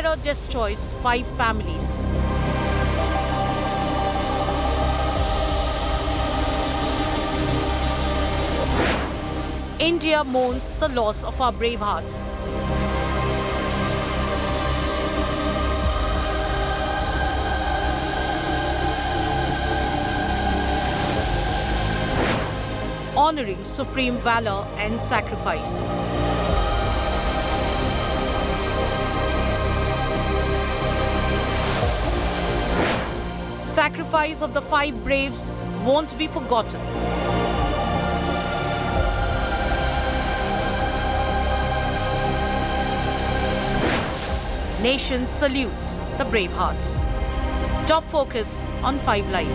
Terror destroys 5 families. India mourns the loss of our brave hearts. Honoring supreme valor and sacrifice. Sacrifice of the 5 braves won't be forgotten. Nation salutes the brave hearts. Top focus on 5 Live.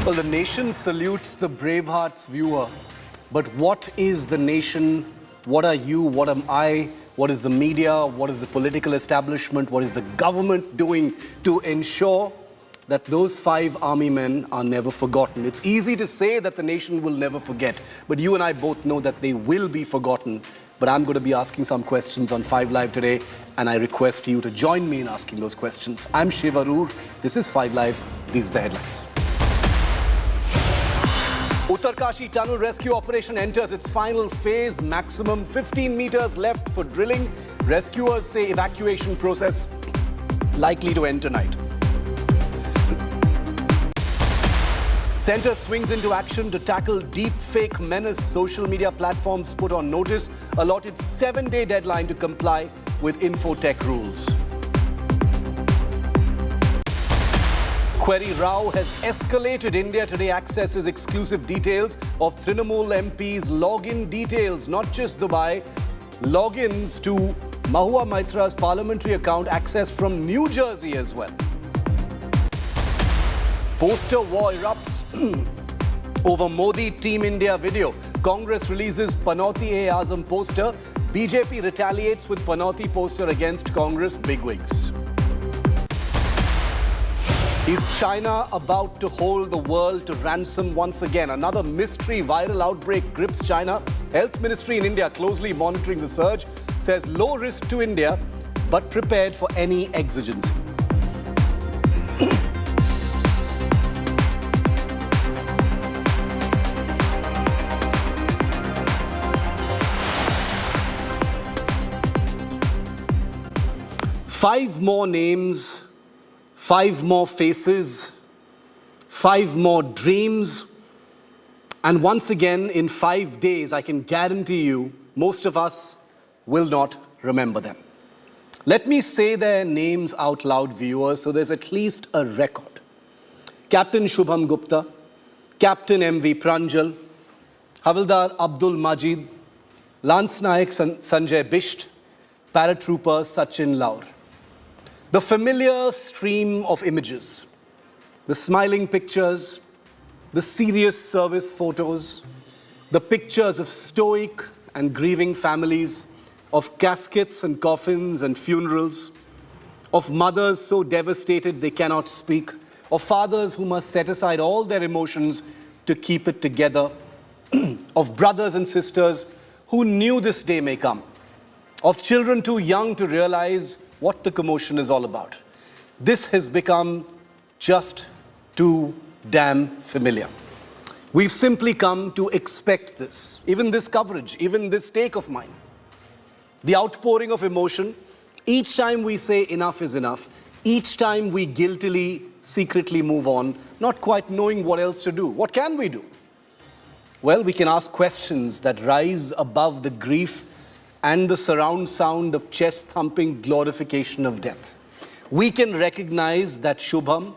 Well, the nation salutes the Bravehearts viewer. But what is the nation? What are you? What am I? What is the media? What is the political establishment? What is the government doing to ensure that those 5 army men are never forgotten? It's easy to say that the nation will never forget, but you and I both know that they will be forgotten. But I'm going to be asking some questions on 5 Live today, and I request you to join me in asking those questions. I'm Shiv Aroor. This is 5 Live. These are the headlines. Uttarkashi tunnel rescue operation enters its final phase. Maximum 15 meters left for drilling. Rescuers say evacuation process likely to end tonight. Centre swings into action to tackle deep fake menace. Social media platforms put on notice. Allotted 7-day deadline to comply with infotech rules. Query row has escalated. India Today accesses exclusive details of Trinamool MP's login details, not just Dubai. Logins to Mahua Maitra's parliamentary account accessed from New Jersey as well. Poster war erupts over Modi Team India video. Congress releases Panauti-e-Azam poster. BJP retaliates with Panauti poster against Congress bigwigs. Is China about to hold the world to ransom once again? Another mystery viral outbreak grips China. Health Ministry in India closely monitoring the surge. Says low risk to India, but prepared for any exigency. Five more names, 5 more faces, 5 more dreams. And once again, in 5 days, I can guarantee you, most of us will not remember them. Let me say their names out loud, viewers, so there's at least a record. Captain Shubham Gupta, Captain MV Pranjal, Havildar Abdul Majid, Lance Naik Sanjay Bisht, Paratrooper Sachin Laur. The familiar stream of images, the smiling pictures, the serious service photos, the pictures of stoic and grieving families, of caskets and coffins and funerals, of mothers so devastated they cannot speak, of fathers who must set aside all their emotions to keep it together, of brothers and sisters who knew this day may come, of children too young to realize what the commotion is all about. This has become just too damn familiar. We've simply come to expect this, even this coverage, even this take of mine. The outpouring of emotion, each time we say enough is enough, each time we guiltily, secretly move on, not quite knowing what else to do. What can we do? Well, we can ask questions that rise above the grief and the surround sound of chest-thumping glorification of death. We can recognize that Shubham,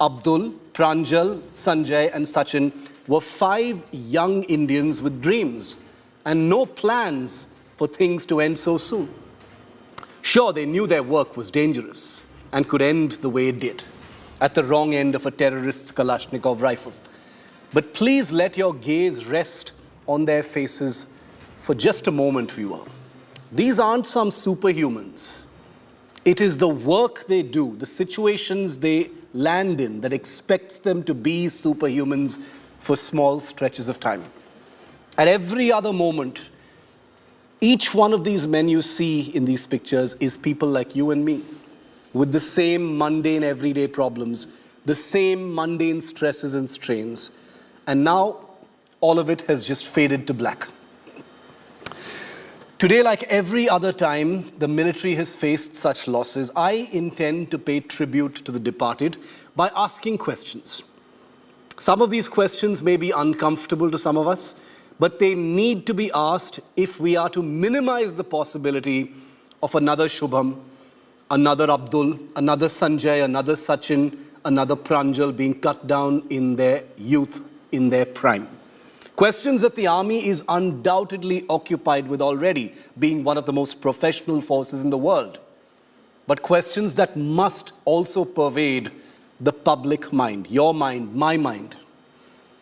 Abdul, Pranjal, Sanjay and Sachin were 5 young Indians with dreams and no plans for things to end so soon. Sure, they knew their work was dangerous and could end the way it did, at the wrong end of a terrorist's Kalashnikov rifle. But please let your gaze rest on their faces for just a moment, viewer. These aren't some superhumans. It is the work they do, the situations they land in that expects them to be superhumans for small stretches of time. At every other moment, each one of these men you see in these pictures is people like you and me, with the same mundane everyday problems, the same mundane stresses and strains. And now, all of it has just faded to black. Today, like every other time the military has faced such losses, I intend to pay tribute to the departed by asking questions. Some of these questions may be uncomfortable to some of us, but they need to be asked if we are to minimize the possibility of another Shubham, another Abdul, another Sanjay, another Sachin, another Pranjal being cut down in their youth, in their prime. Questions that the army is undoubtedly occupied with already, being one of the most professional forces in the world. But questions that must also pervade the public mind, your mind, my mind.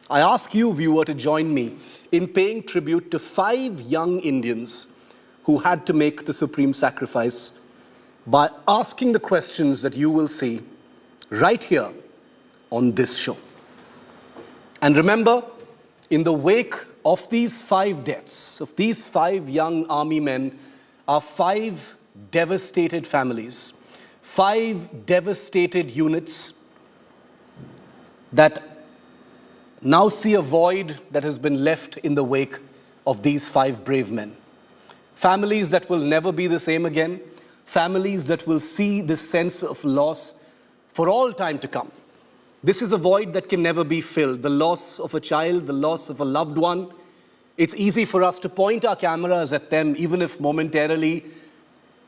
I ask you, viewer, to join me in paying tribute to 5 young Indians who had to make the supreme sacrifice by asking the questions that you will see right here on this show. And remember, in the wake of these 5 deaths, of these 5 young army men, are 5 devastated families, 5 devastated units that now see a void that has been left in the wake of these 5 brave men. Families that will never be the same again, families that will see this sense of loss for all time to come. This is a void that can never be filled. The loss of a child, the loss of a loved one. It's easy for us to point our cameras at them, even if momentarily,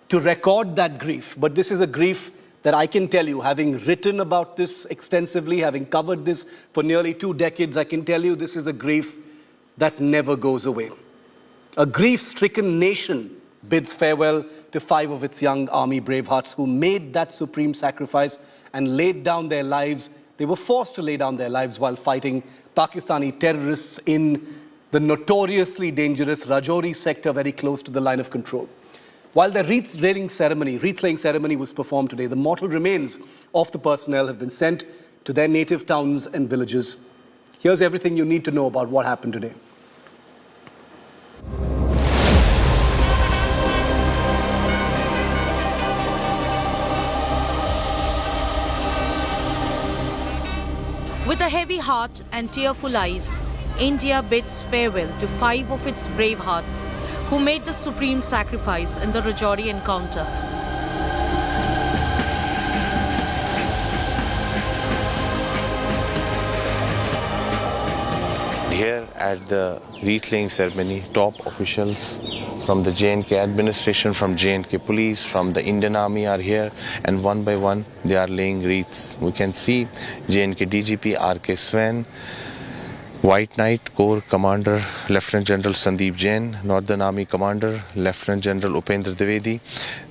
to record that grief. But this is a grief that I can tell you, having written about this extensively, having covered this for nearly 2 decades, I can tell you this is a grief that never goes away. A grief-stricken nation bids farewell to 5 of its young army bravehearts who made that supreme sacrifice and laid down their lives. They were forced to lay down their lives while fighting Pakistani terrorists in the notoriously dangerous Rajouri sector very close to the line of control. While the wreath-laying ceremony was performed today, the mortal remains of the personnel have been sent to their native towns and villages. Here's everything you need to know about what happened today. With a heavy heart and tearful eyes, India bids farewell to 5 of its brave hearts who made the supreme sacrifice in the Rajouri encounter. Here at the wreath-laying ceremony, top officials from the J&K administration, from J&K police, from the Indian Army are here, and one by one they are laying wreaths. We can see J&K DGP R.K. Swain, White Knight Corps Commander Lieutenant General Sandeep Jain, Northern Army Commander Lieutenant General Upendra Dwivedi.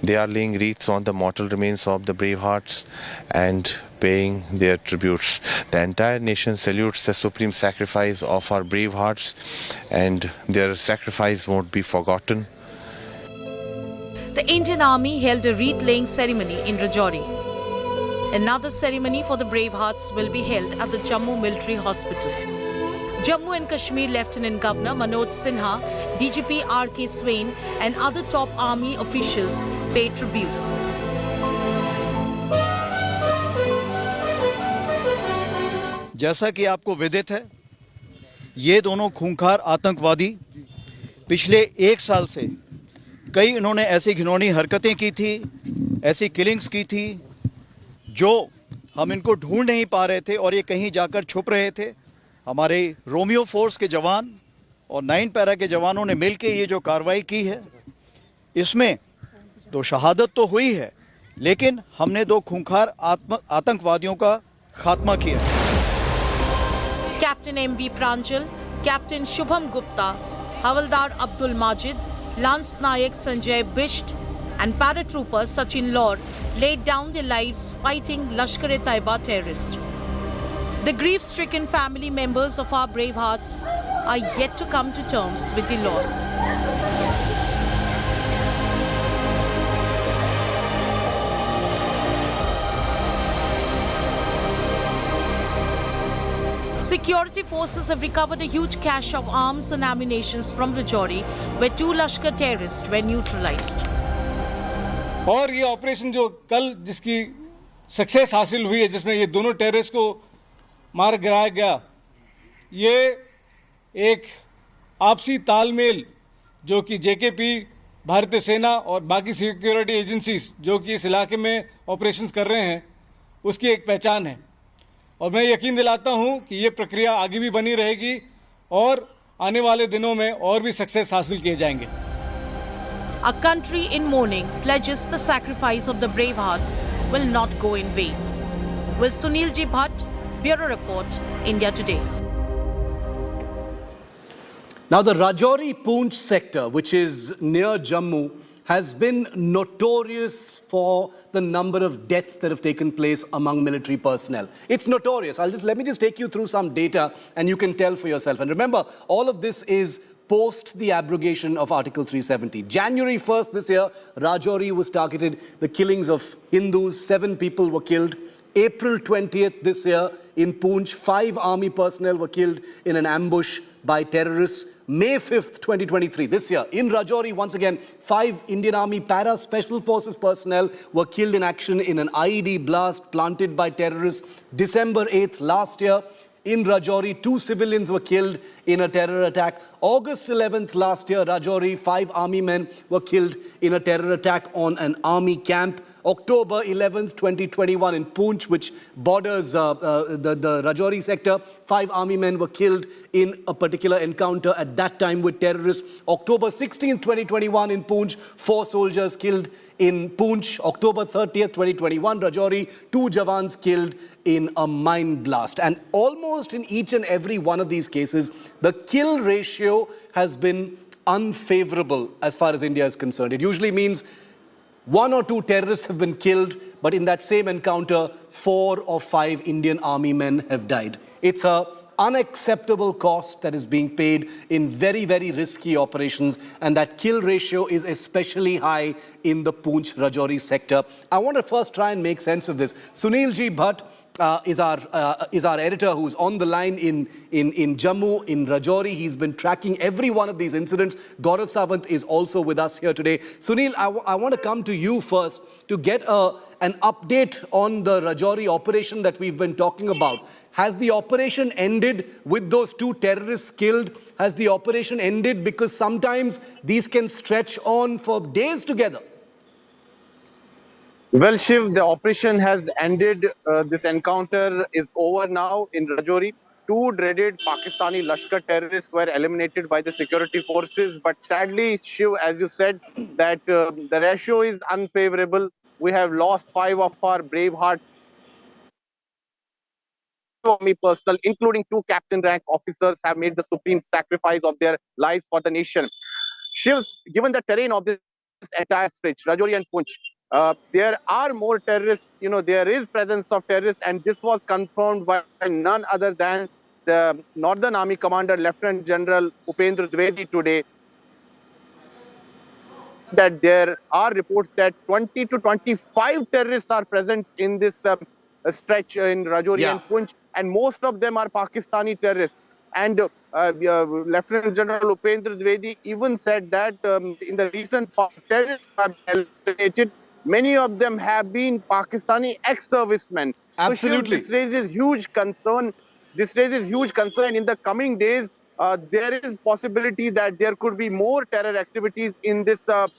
They are laying wreaths on the mortal remains of the bravehearts and paying their tributes. The entire nation salutes the supreme sacrifice of our bravehearts, and their sacrifice won't be forgotten. The Indian Army held a wreath-laying ceremony in Rajouri. Another ceremony for the bravehearts will be held at the Jammu Military Hospital. Jammu and Kashmir Lieutenant Governor Manoj Sinha, DGP R.K. Swain and other top army officials paid tributes. जैसा कि आपको विदित है, ये दोनों खूंखार आतंकवादी पिछले 1 साल से कई इन्होंने ऐसी घिनौनी हरकतें की थी, ऐसी किलिंग्स की थी जो हम इनको ढूंढ नहीं पा रहे थे और ये कहीं जाकर छुप रहे थे। हमारे रोमियो फोर्स के जवान और 9 पैरा के जवानों ने मिलकर ये जो कार्रवाई की है, इसमें 2 शहादत तो हुई है, लेकिन हमने 2 खूंखार आतंकवादियों का खात्मा किया। Captain M.V. Pranjal, Captain Shubham Gupta, Havaldar Abdul Majid, Lance Nayak Sanjay Bisht and paratrooper Sachin Laur laid down their lives fighting Lashkar-e-Taiba terrorists. The grief-stricken family members of our bravehearts are yet to come to terms with the loss. Security forces have recovered a huge cache of arms and ammunition from Rajouri, where 2 Lashkar terrorists were neutralized. और ये operation जो कल जिसकी success हासिल हुई है, जिसमें ये दोनों टेररिस्ट को मार गिराया गया, ये एक आपसी तालमेल जो कि जेकेपी, भारतीय सेना और बाकी सिक्योरिटी एजेंसीज जो कि इस इलाके में ऑपरेशंस कर रहे हैं, उसकी एक पहचान है। और मैं यकीन दिलाता हूं कि ये प्रक्रिया आगे भी बनी रहेगी और आने वाले दिनों में और भी सक्सेस हासिल किए जाएंगे। A country in mourning pledges the sacrifice of the bravehearts will not go in vain. With Sunil Ji Bhatt, Bureau Report, India Today. Now, the Rajouri-Poonch sector, which is near Jammu, has been notorious for the number of deaths that have taken place among military personnel. It's notorious. Let me just take you through some data and you can tell for yourself. And remember, all of this is post the abrogation of Article 370. January 1st this year, Rajouri was targeted. The killings of Hindus, 7 people were killed. April 20th this year, in Poonch, 5 army personnel were killed in an ambush by terrorists. May 5th, 2023, this year, in Rajouri, once again, 5 Indian Army Para-Special Forces personnel were killed in action in an IED blast planted by terrorists. December 8th, last year, in Rajouri, 2 civilians were killed in a terror attack. August 11th last year, Rajouri, 5 army men were killed in a terror attack on an army camp. October 11th, 2021 in Poonch, which borders the Rajouri sector, 5 army men were killed in a particular encounter at that time with terrorists. October 16th, 2021 in Poonch, 4 soldiers killed in Poonch. October 30th, 2021, Rajouri, 2 Jawans killed in a mine blast. And almost in each and every one of these cases, the kill ratio has been unfavorable as far as India is concerned. It usually means 1 or 2 terrorists have been killed, but in that same encounter, 4 or 5 Indian army men have died. It's an unacceptable cost that is being paid in very, very risky operations, and that kill ratio is especially high in the Poonch Rajouri sector. I want to first try and make sense of this. Sunil Ji Bhatt is our editor who's on the line in Jammu, in Rajouri. He's been tracking every one of these incidents. Gaurav Sawant is also with us here today. Sunil, I want to come to you first to get an update on the Rajouri operation that we've been talking about. Has the operation ended with those 2 terrorists killed? Has the operation ended? Because sometimes these can stretch on for days together. Well, Shiv, the operation has ended. This encounter is over now in Rajouri. 2 dreaded Pakistani Lashkar terrorists were eliminated by the security forces. But sadly, Shiv, as you said, that the ratio is unfavorable. We have lost 5 of our bravehearts, army personnel, including 2 captain rank officers, have made the supreme sacrifice of their lives for the nation. Shiv, given the terrain of this entire stretch, Rajouri and Poonch, there are more terrorists, there is presence of terrorists, and this was confirmed by none other than the Northern Army Commander, Lieutenant General Upendra Dwivedi today, that there are reports that 20 to 25 terrorists are present in this stretch in Rajouri and Poonch, and most of them are Pakistani terrorists. And Lieutenant General Upendra Dwivedi even said that in the recent terrorists have been eliminated, many of them have been Pakistani ex-servicemen. Absolutely. So this raises huge concern. In the coming days, there is possibility that there could be more terror activities in this stretch.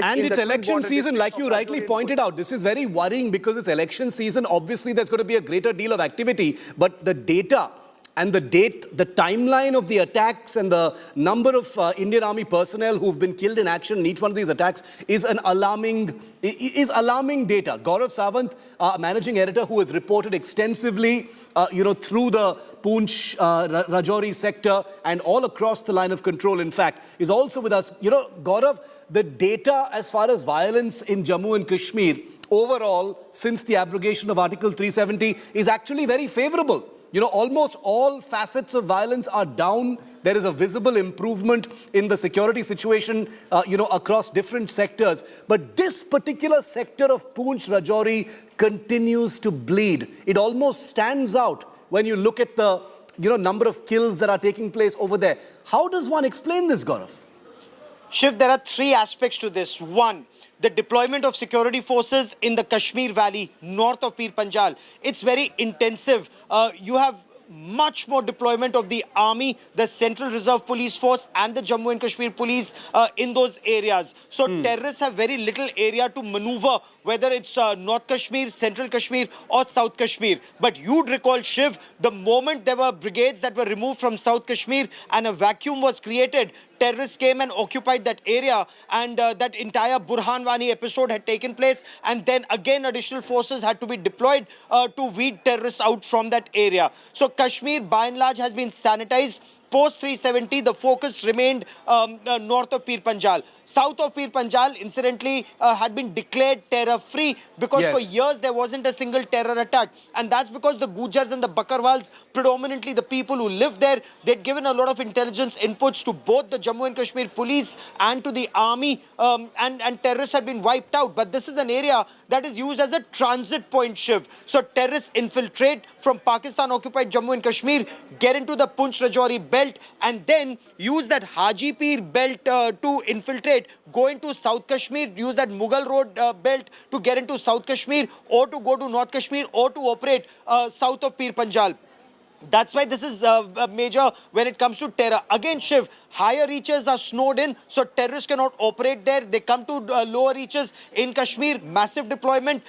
And it's election season, like you rightly pointed out. This is very worrying because it's election season. Obviously, there's going to be a greater deal of activity. But the data and the timeline of the attacks and the number of Indian Army personnel who've been killed in action in each one of these attacks is alarming data. Gaurav Sawant, managing editor, who has reported extensively, through the Poonch, Rajouri sector and all across the line of control, in fact, is also with us. Gaurav, the data as far as violence in Jammu and Kashmir overall since the abrogation of Article 370 is actually very favorable. Almost all facets of violence are down. There is a visible improvement in the security situation, across different sectors. But this particular sector of Poonch Rajouri continues to bleed. It almost stands out when you look at the number of kills that are taking place over there. How does one explain this, Gaurav? Shiv, there are three aspects to this. One, the deployment of security forces in the Kashmir Valley, north of Pir Panjal. It's very intensive. You have much more deployment of the army, the Central Reserve Police Force and the Jammu and Kashmir Police in those areas. So terrorists have very little area to maneuver, whether it's North Kashmir, Central Kashmir or South Kashmir. But you'd recall, Shiv, the moment there were brigades that were removed from South Kashmir and a vacuum was created, terrorists came and occupied that area, and that entire Burhan Wani episode had taken place, and then again additional forces had to be deployed to weed terrorists out from that area. So Kashmir by and large has been sanitized. Post 370, the focus remained north of Pir Panjal. South of Pir Panjal, incidentally, had been declared terror-free because for years there wasn't a single terror attack. And that's because the Gujars and the Bakarwals, predominantly the people who live there, they'd given a lot of intelligence inputs to both the Jammu and Kashmir police and to the army, and terrorists had been wiped out. But this is an area that is used as a transit point, Shiv. So terrorists infiltrate from Pakistan-occupied Jammu and Kashmir, get into the Poonch Rajouri belt, and then use that Hajipir belt to infiltrate, go into South Kashmir, use that Mughal Road belt to get into South Kashmir, or to go to North Kashmir, or to operate south of Pir Panjal. That's why this is major when it comes to terror. Again, Shiv, higher reaches are snowed in, so terrorists cannot operate there. They come to lower reaches in Kashmir, massive deployment.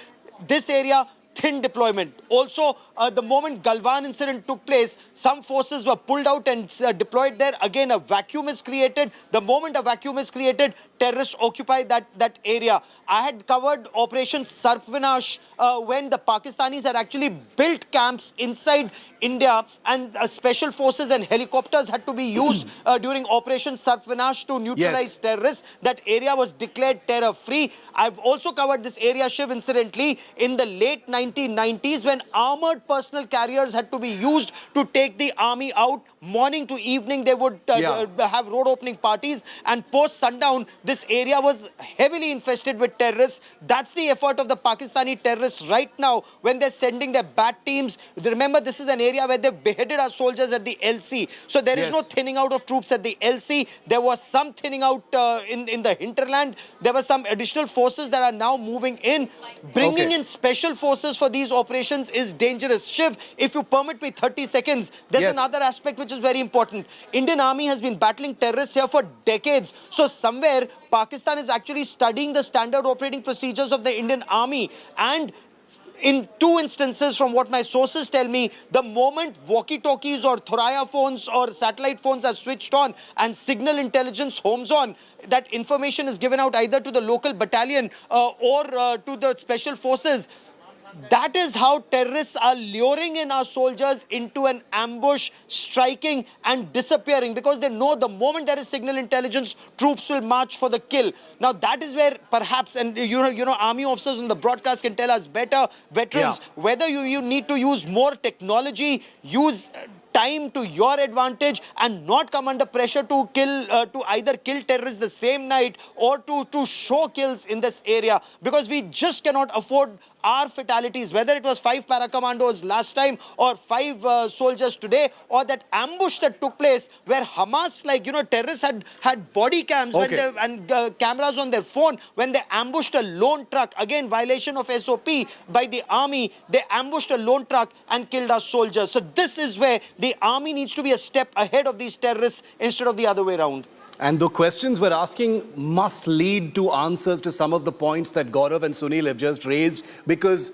This area, thin deployment. Also, the moment Galwan incident took place, some forces were pulled out and deployed there. Again, a vacuum is created. The moment a vacuum is created, terrorists occupy that area. I had covered Operation Sarp Vinash when the Pakistanis had actually built camps inside India, and special forces and helicopters had to be used during Operation Sarp Vinash to neutralize terrorists. That area was declared terror-free. I've also covered this area, Shiv, incidentally, in the late 1990s when armored personal carriers had to be used to take the army out. Morning to evening, they would have road opening parties, and post sundown, this area was heavily infested with terrorists. That's the effort of the Pakistani terrorists right now when they're sending their bat teams. Remember, this is an area where they've beheaded our soldiers at the LC. So there is no thinning out of troops at the LC. There was some thinning out in the hinterland. There were some additional forces that are now moving in. Bringing in special forces for these operations is dangerous. Shiv, if you permit me 30 seconds, there's another aspect which is very important. Indian Army has been battling terrorists here for decades. So somewhere, Pakistan is actually studying the standard operating procedures of the Indian Army. And in two instances, from what my sources tell me, the moment walkie-talkies or Thuraya phones or satellite phones are switched on and signal intelligence homes on, that information is given out either to the local battalion or to the special forces. That is how terrorists are luring in our soldiers into an ambush, striking and disappearing, because they know the moment there is signal intelligence, troops will march for the kill. Now that is where perhaps, and you know, army officers on the broadcast can tell us better, veterans, whether you need to use more technology, use time to your advantage, and not come under pressure to kill, to either kill terrorists the same night or to show kills in this area, because we just cannot afford our fatalities, whether it was 5 para-commandos last time or 5 soldiers today, or that ambush that took place where Hamas, terrorists had body cams and cameras on their phone when they ambushed a lone truck. Again, violation of SOP by the army. They ambushed a lone truck and killed our soldiers. So this is where the army needs to be a step ahead of these terrorists instead of the other way around. And the questions we're asking must lead to answers to some of the points that Gaurav and Sunil have just raised, because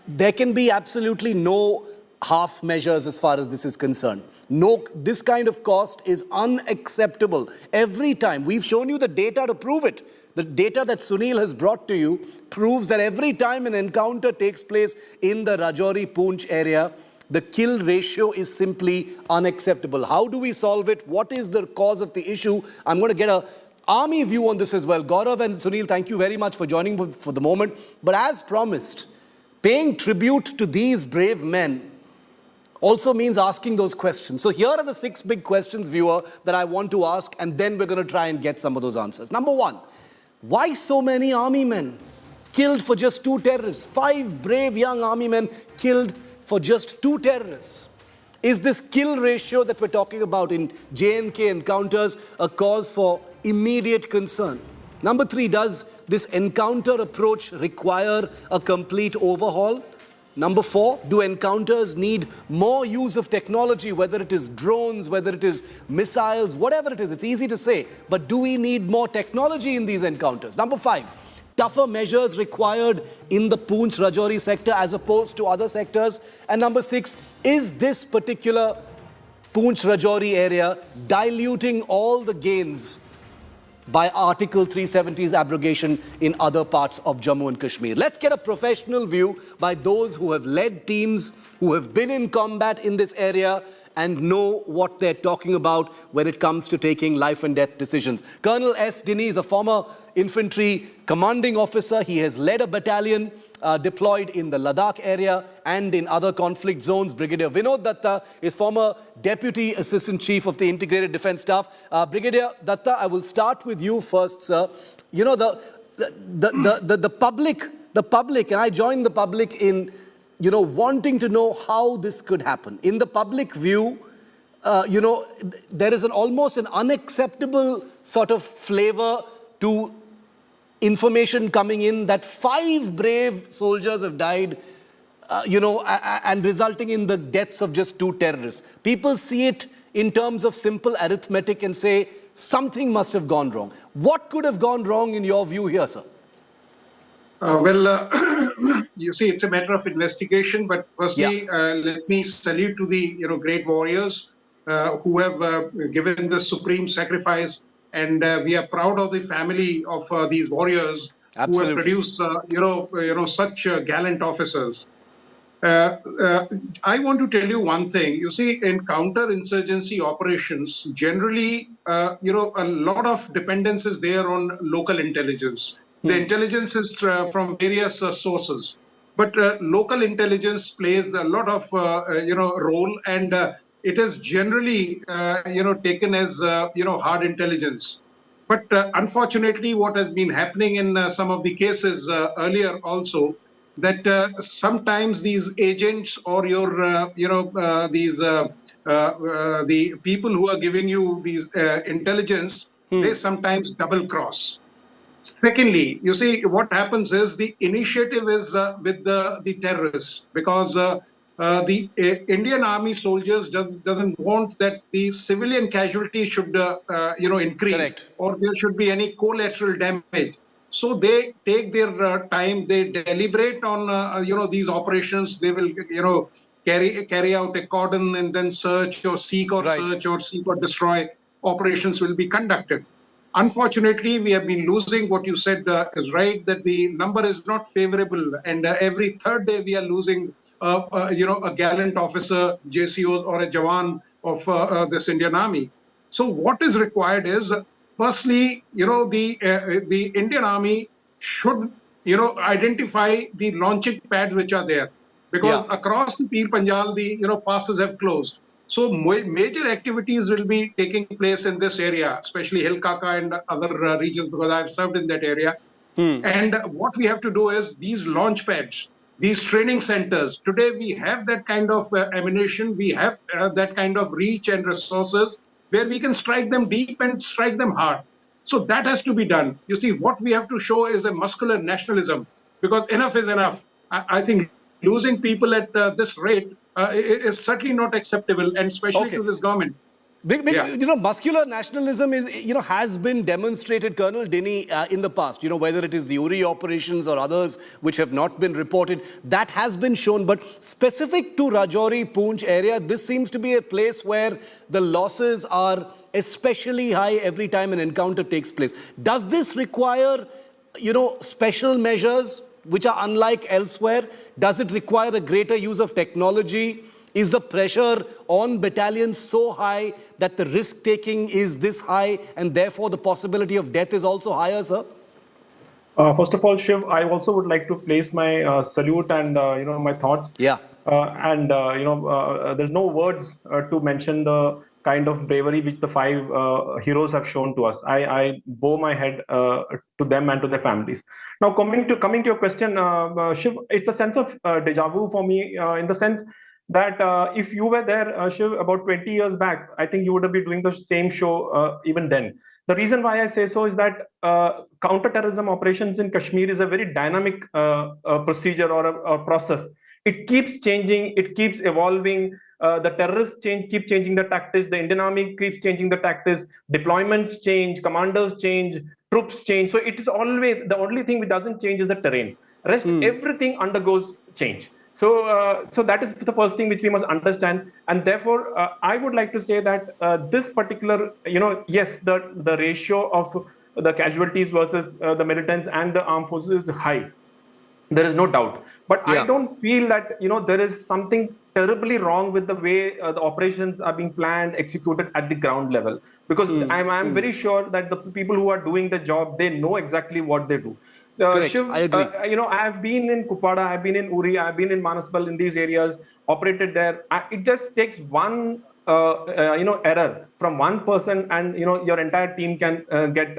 there can be absolutely no half measures as far as this is concerned. No, this kind of cost is unacceptable. Every time, we've shown you the data to prove it. The data that Sunil has brought to you proves that every time an encounter takes place in the Rajouri-Poonch area, the kill ratio is simply unacceptable. How do we solve it? What is the cause of the issue? I'm going to get an army view on this as well. Gaurav and Sunil, thank you very much for joining for the moment. But as promised, paying tribute to these brave men also means asking those questions. So here are the 6 big questions, viewer, that I want to ask, and then we're going to try and get some of those answers. Number 1, why so many army men killed for just 2 terrorists? 5 brave young army men killed for just 2 terrorists. Is this kill ratio that we're talking about in J&K encounters a cause for immediate concern? Number 3, does this encounter approach require a complete overhaul? Number 4, do encounters need more use of technology, whether it is drones, whether it is missiles, whatever it is? It's easy to say, but do we need more technology in these encounters? Number 5, tougher measures required in the Poonch Rajouri sector as opposed to other sectors? And number 6, is this particular Poonch Rajouri area diluting all the gains by Article 370's abrogation in other parts of Jammu and Kashmir? Let's get a professional view by those who have led teams, who have been in combat in this area and know what they're talking about when it comes to taking life and death decisions. Colonel S. Dinny is a former infantry commanding officer. He has led a battalion deployed in the Ladakh area and in other conflict zones. Brigadier Vinod Datta is former Deputy Assistant Chief of the Integrated Defence Staff. Brigadier Datta, I will start with you first, sir. You know, the public, and I join the public in, you know, wanting to know how this could happen. In the public view, you know, there is almost an unacceptable sort of flavor to information coming in that 5 brave soldiers have died, you know, and resulting in the deaths of just 2 terrorists. People see it in terms of simple arithmetic and say something must have gone wrong. What could have gone wrong in your view here, sir? You see, it's a matter of investigation. But firstly, let me salute to the great warriors who have given the supreme sacrifice, and we are proud of the family of these warriors. Absolutely. Who have produced such gallant officers. I want to tell you one thing. You see, in counter-insurgency operations, generally, a lot of dependence is there on local intelligence. The intelligence is from various sources, but local intelligence plays a lot of role, and it is generally taken as hard intelligence. But unfortunately, what has been happening in some of the cases earlier also, that sometimes these agents or the people who are giving you these intelligence, they sometimes double cross. Secondly, you see, what happens is the initiative is with the terrorists, because the Indian Army soldiers doesn't want that the civilian casualties should increase. Correct. Or there should be any collateral damage. So they take their time, they deliberate on these operations. They will carry out a cordon and then search or seek or destroy. Operations will be conducted. Unfortunately, we have been losing. What you said is right, that the number is not favorable, and every third day we are losing a gallant officer, JCO, or a Jawan of this Indian Army. So what is required is, firstly, the Indian Army should identify the launching pads which are there, because across the Pir Panjal the passes have closed. So major activities will be taking place in this area, especially Hilkaka and other regions, because I've served in that area. And what we have to do is these launch pads, these training centers. Today we have that kind of ammunition, we have that kind of reach and resources where we can strike them deep and strike them hard. So that has to be done. You see, what we have to show is a muscular nationalism, because enough is enough. I think losing people at this rate is certainly not acceptable, and especially to this government. Muscular nationalism is, has been demonstrated, Colonel Dinny, in the past. Whether it is the Uri operations or others which have not been reported, that has been shown. But specific to Rajouri, Poonch area, this seems to be a place where the losses are especially high every time an encounter takes place. Does this require, special measures which are unlike elsewhere? Does it require a greater use of technology? Is the pressure on battalions so high that the risk-taking is this high, and therefore the possibility of death is also higher, sir? First of all, Shiv, I also would like to place my salute and my thoughts. Yeah. There's no words to mention the kind of bravery which the 5 heroes have shown to us. I bow my head to them and to their families. Now, coming to your question, Shiv, it's a sense of deja vu for me, in the sense that if you were there, Shiv, about 20 years back, I think you would have been doing the same show even then. The reason why I say so is that counter-terrorism operations in Kashmir is a very dynamic procedure or a process. It keeps changing, it keeps evolving. The terrorists keep changing the tactics. The Indian Army keeps changing the tactics. Deployments change, commanders change, troops change. So it is always the only thing which doesn't change is the terrain. Rest everything undergoes change. So that is the first thing which we must understand, and therefore I would like to say that this particular, yes, the ratio of the casualties versus the militants and the armed forces is high. There is no doubt, but I don't feel that there is something terribly wrong with the way the operations are being planned, executed at the ground level. Because I'm very sure that the people who are doing the job, they know exactly what they do. Correct. Shiv, I agree. I have been in Kupwara, I've been in Uri, I've been in Manasbal, in these areas, operated there. It just takes one error from one person, and your entire team can get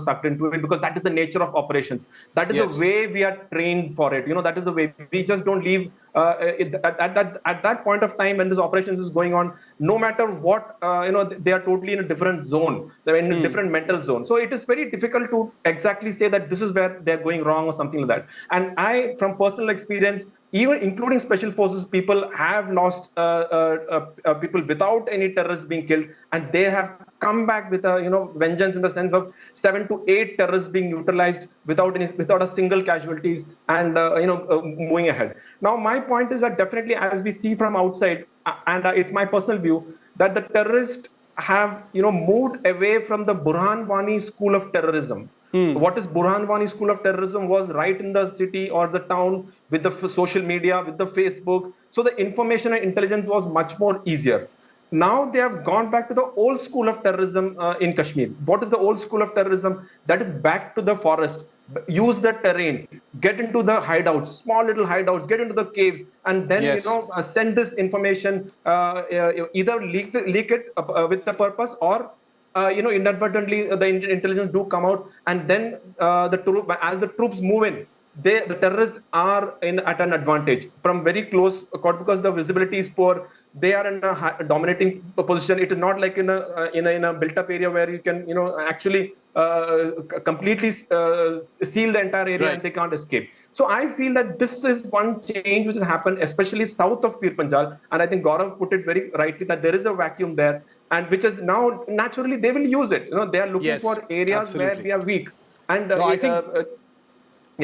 sucked into it, because that is the nature of operations. That is the way we are trained for it. That is the way. We just don't leave at that point of time when this operations is going on. No matter what, they are totally in a different zone. They're in a different mental zone. So it is very difficult to exactly say that this is where they're going wrong or something like that. And I, from personal experience, even including special forces, people have lost people without any terrorists being killed, and they have come back with a vengeance, in the sense of 7 to 8 terrorists being neutralized without a single casualties, and moving ahead. Now, my point is that definitely, as we see from outside, and it's my personal view, that the terrorists have moved away from the Burhan Wani school of terrorism. What is Burhan Wani school of terrorism was right in the city or the town, with the social media, with the Facebook. So the information and intelligence was much more easier. Now they have gone back to the old school of terrorism in Kashmir. What is the old school of terrorism? That is back to the forest. Use the terrain, get into the hideouts, small little hideouts, get into the caves, and then send this information, either leak it with the purpose, or inadvertently the intelligence do come out, and then as the troops move in, the terrorists are at an advantage from very close, because the visibility is poor. They are in a dominating position. It is not like in a built-up area where you can actually completely seal the entire area and they can't escape. So I feel that this is one change which has happened, especially south of Pir Panjal, and I think Gaurav put it very rightly, that there is a vacuum there, and which is now naturally they will use it. They are looking for areas where we are weak, and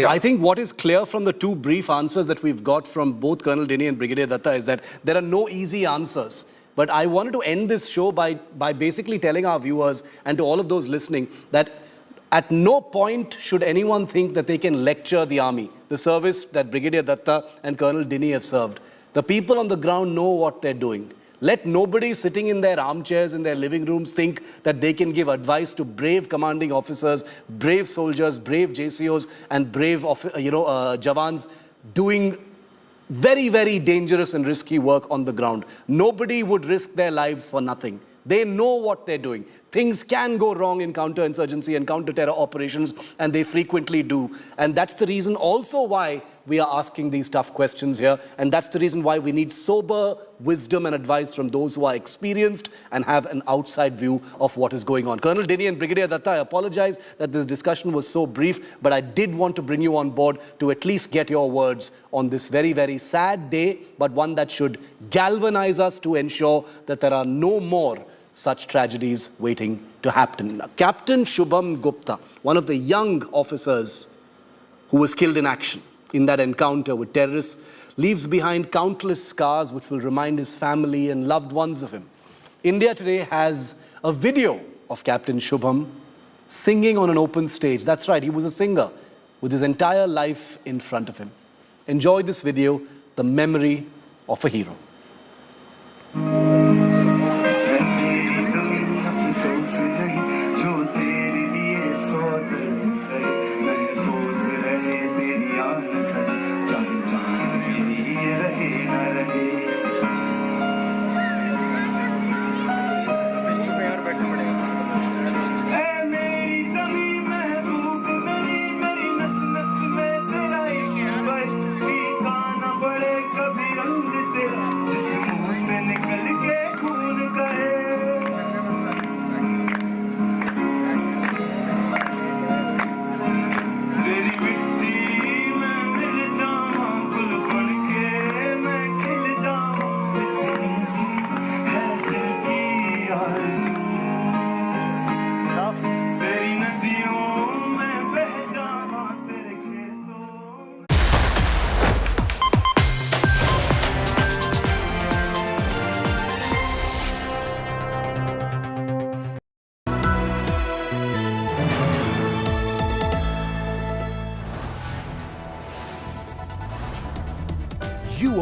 I think what is clear from the two brief answers that we've got from both Colonel Dini and Brigadier Datta is that there are no easy answers. But I wanted to end this show by basically telling our viewers and to all of those listening that at no point should anyone think that they can lecture the army, the service that Brigadier Datta and Colonel Dini have served. The people on the ground know what they're doing. Let nobody sitting in their armchairs in their living rooms think that they can give advice to brave commanding officers, brave soldiers, brave JCOs, and brave Jawans doing very, very dangerous and risky work on the ground. Nobody would risk their lives for nothing. They know what they're doing. Things can go wrong in counterinsurgency and counter-terror operations, and they frequently do. And that's the reason also why we are asking these tough questions here. And that's the reason why we need sober wisdom and advice from those who are experienced and have an outside view of what is going on. Colonel Dini and Brigadier Datta, I apologize that this discussion was so brief, but I did want to bring you on board to at least get your words on this very, very sad day, but one that should galvanize us to ensure that there are no more such tragedies waiting to happen. Captain Shubham Gupta, one of the young officers who was killed in action in that encounter with terrorists, leaves behind countless scars which will remind his family and loved ones of him. India today has a video of Captain Shubham singing on an open stage. That's right, he was a singer with his entire life in front of him. Enjoy this video, the memory of a hero.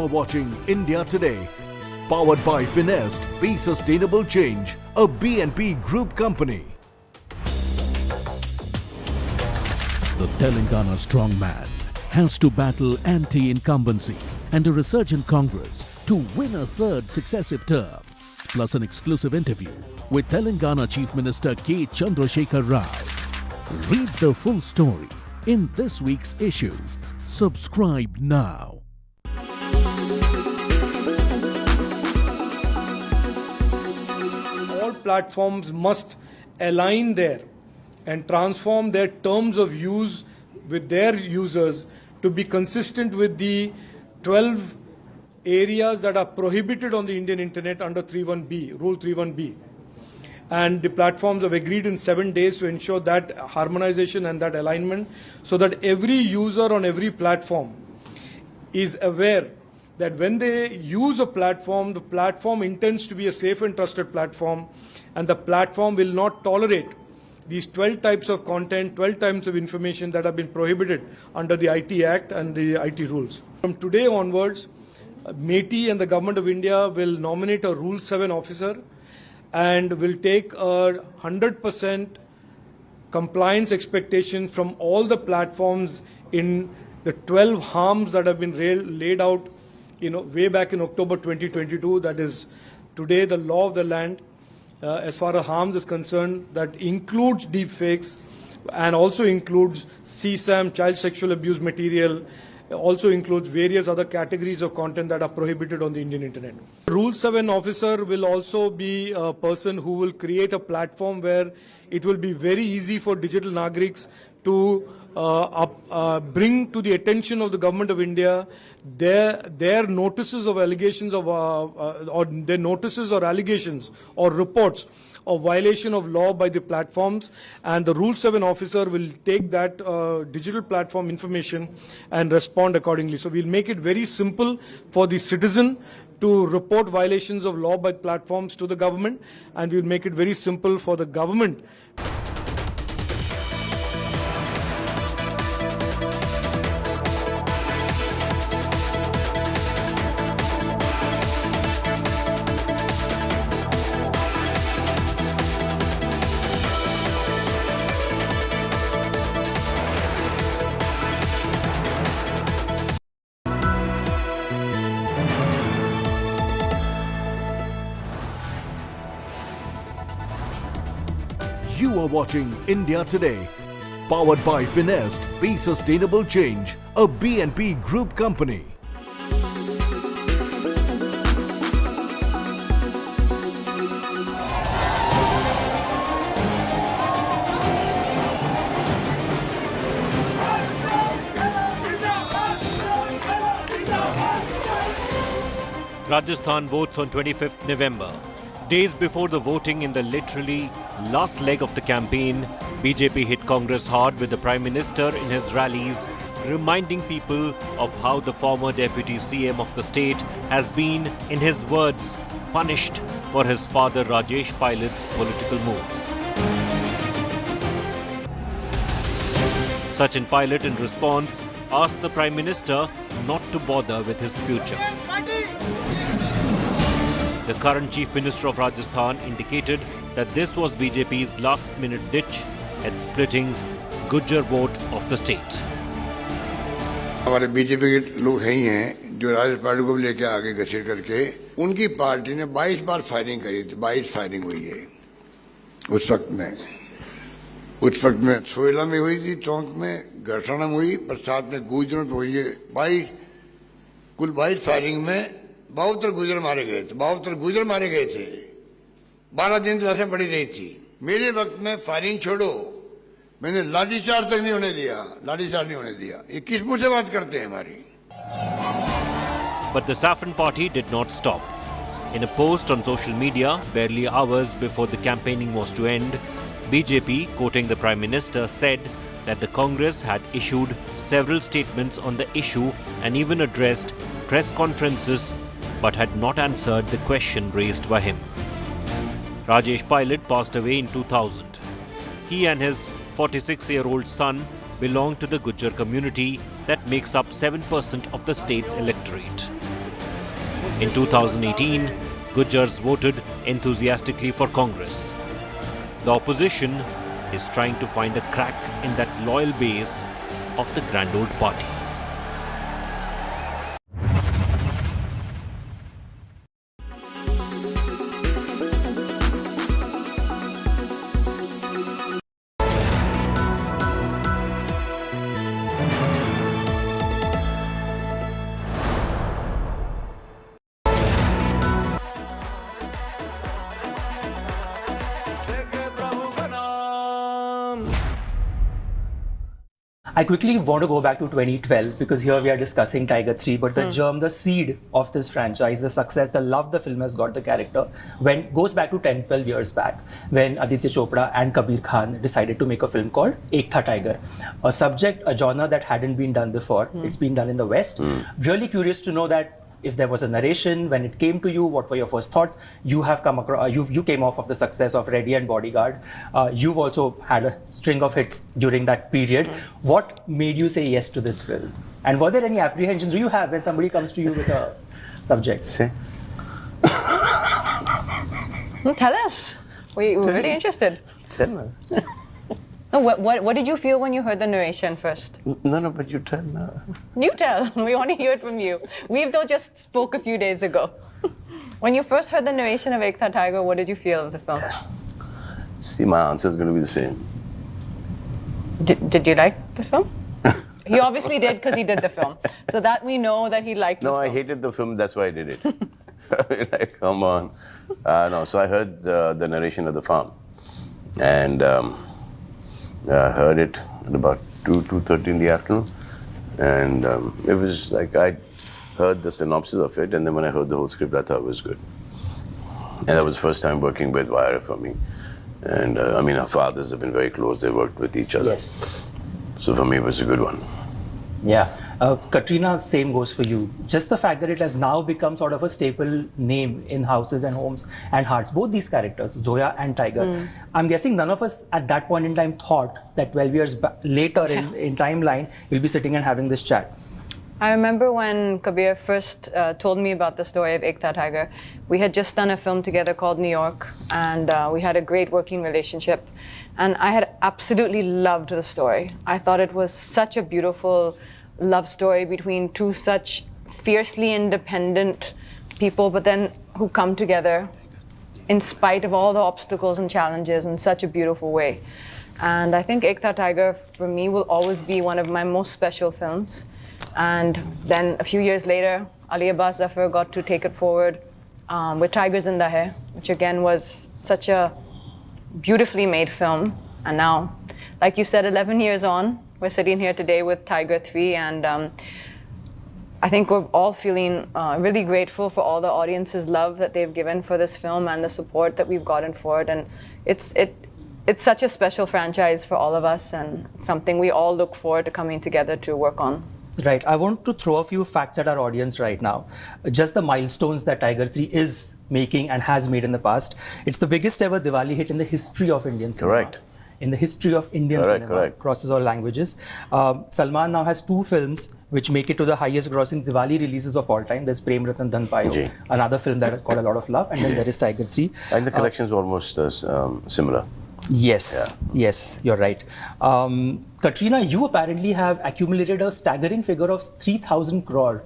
are watching India Today, powered by Finest, Be Sustainable Change, a BNP Group company. The Telangana strongman has to battle anti-incumbency and a resurgent Congress to win a third successive term, plus an exclusive interview with Telangana Chief Minister K. Chandrasekhar Rao. Read the full story in this week's issue. Subscribe now. All platforms must align there and transform their terms of use with their users to be consistent with the 12 areas that are prohibited on the Indian internet under 31B, Rule 31B. And the platforms have agreed in 7 days to ensure that harmonization and that alignment so that every user on every platform is aware that when they use a platform, the platform intends to be a safe and trusted platform, and the platform will not tolerate these 12 types of content, 12 types of information that have been prohibited under the IT Act and the IT rules. From today onwards, MeitY and the Government of India will nominate a Rule 7 officer and will take a 100% compliance expectation from all the platforms in the 12 harms that have been laid out, way back in October 2022. That is today the law of the land. As far as harms is concerned, that includes deepfakes and also includes CSAM, child sexual abuse material, also includes various other categories of content that are prohibited on the Indian internet. Rule 7 officer will also be a person who will create a platform where it will be very easy for digital Nagriks to bring to the attention of the Government of India their notices of allegations of or their notices or allegations or reports of violation of law by the platforms, and the Rule 7 officer will take that digital platform information and respond accordingly. So we'll make it very simple for the citizen to report violations of law by platforms to the government, and we'll make it very simple for the government. You are watching India Today, powered by Finest, Be Sustainable Change, a BNP Group company. Rajasthan votes on 25th November. Days before the voting in the literally last leg of the campaign, BJP hit Congress hard with the Prime Minister in his rallies, reminding people of how the former Deputy CM of the state has been, in his words, punished for his father Rajesh Pilot's political moves. Sachin Pilot, in response, asked the Prime Minister not to bother with his future. The current Chief Minister of Rajasthan indicated that this was BJP's last-minute ditch at splitting Gujjar vote of the state. हमारे BJP के लोग हैं ही हैं जो Rajasthan party को भी लेके आगे घसीट करके उनकी पार्टी ने 22 बार फायरिंग करी थी। 22 फायरिंग हुई है उस वक्त में सोयला में हुई थी, टोंक में, गरसाना में हुई, प्रसाद में, गुजरों में हुई है। कुल 22 फायरिंग में 72 गुजर मारे गए थे। 72 गुजर मारे गए थे। 12 दिन तो ऐसे पड़ी रही थी। मेरे वक्त में फायरिंग छोड़ो, मैंने लाठीचार्ज तक नहीं होने दिया। लाठीचार्ज नहीं होने दिया। ये किस मुंह से बात करते हैं हमारी? But the Saffron Party did not stop. In a post on social media, barely hours before the campaigning was to end, BJP, quoting the Prime Minister, said that the Congress had issued several statements on the issue and even addressed press conferences, but had not answered the question raised by him. Rajesh Pilot passed away in 2000. He and his 46-year-old son belong to the Gujjar community that makes up 7% of the state's electorate. In 2018, Gujars voted enthusiastically for Congress. The opposition is trying to find a crack in that loyal base of the grand old party. I quickly want to go back to 2012 because here we are discussing Tiger 3, but the germ, the seed of this franchise, the success, the love the film has got, the character, goes back to 10, 12 years back when Aditya Chopra and Kabir Khan decided to make a film called Ek Tha Tiger, a subject, a genre that hadn't been done before. It's been done in the West. Really curious to know that if there was a narration, when it came to you, what were your first thoughts? You have come across, you came off of the success of Reddy and Bodyguard. You've also had a string of hits during that period. What made you say yes to this film? And were there any apprehensions do you have when somebody comes to you with a subject? Say. Tell us. We're really interested. Tell me. No, what did you feel when you heard the narration first? No, but you tell now. You tell. We want to hear it from you. We've though just spoke a few days ago. When you first heard the narration of Ek Tha Tiger, what did you feel of the film? See, my answer is going to be the same. Did you like the film? He obviously did because he did the film. So that we know that he liked the film. No, I hated the film, that's why I did it. I mean, like, come on. No, so I heard the narration of the farm. And I heard it at about 2:30 in the afternoon. And it was like I heard the synopsis of it, and then when I heard the whole script, I thought it was good. And that was the first time working with Wire for me. And I mean, our fathers have been very close, they worked with each other. Yes. So for me, it was a good one. Yeah. Katrina, same goes for you. Just the fact that it has now become sort of a staple name in houses and homes and hearts, both these characters, Zoya and Tiger. I'm guessing none of us at that point in time thought that 12 years later in timeline, we'll be sitting and having this chat. I remember when Kabir first told me about the story of Ek Tha Tiger. We had just done a film together called New York, and we had a great working relationship. And I had absolutely loved the story. I thought it was such a beautiful love story between two such fiercely independent people, but then who come together in spite of all the obstacles and challenges in such a beautiful way. And I think Ek Tha Tiger, for me, will always be one of my most special films. And then a few years later, Ali Abbas Zafar got to take it forward with Tigers in the Hai, which again was such a beautifully made film. And now, like you said, 11 years on, we're sitting here today with Tiger 3, and I think we're all feeling really grateful for all the audience's love that they've given for this film and the support that we've gotten for it. And it's such a special franchise for all of us, and it's something we all look forward to coming together to work on. Right. I want to throw a few facts at our audience right now. Just the milestones that Tiger 3 is making and has made in the past. It's the biggest ever Diwali hit in the history of Indian cinema. Correct. In the history of Indian cinema, crosses all languages. Salman now has 2 films which make it to the highest grossing Diwali releases of all time. There's Prem Ratan Dhan Payo, another film that got a lot of love, and then there is Tiger 3. And the collection is almost similar. Yes, yes, you're right. Katrina, you apparently have accumulated a staggering figure of 3,000 crore.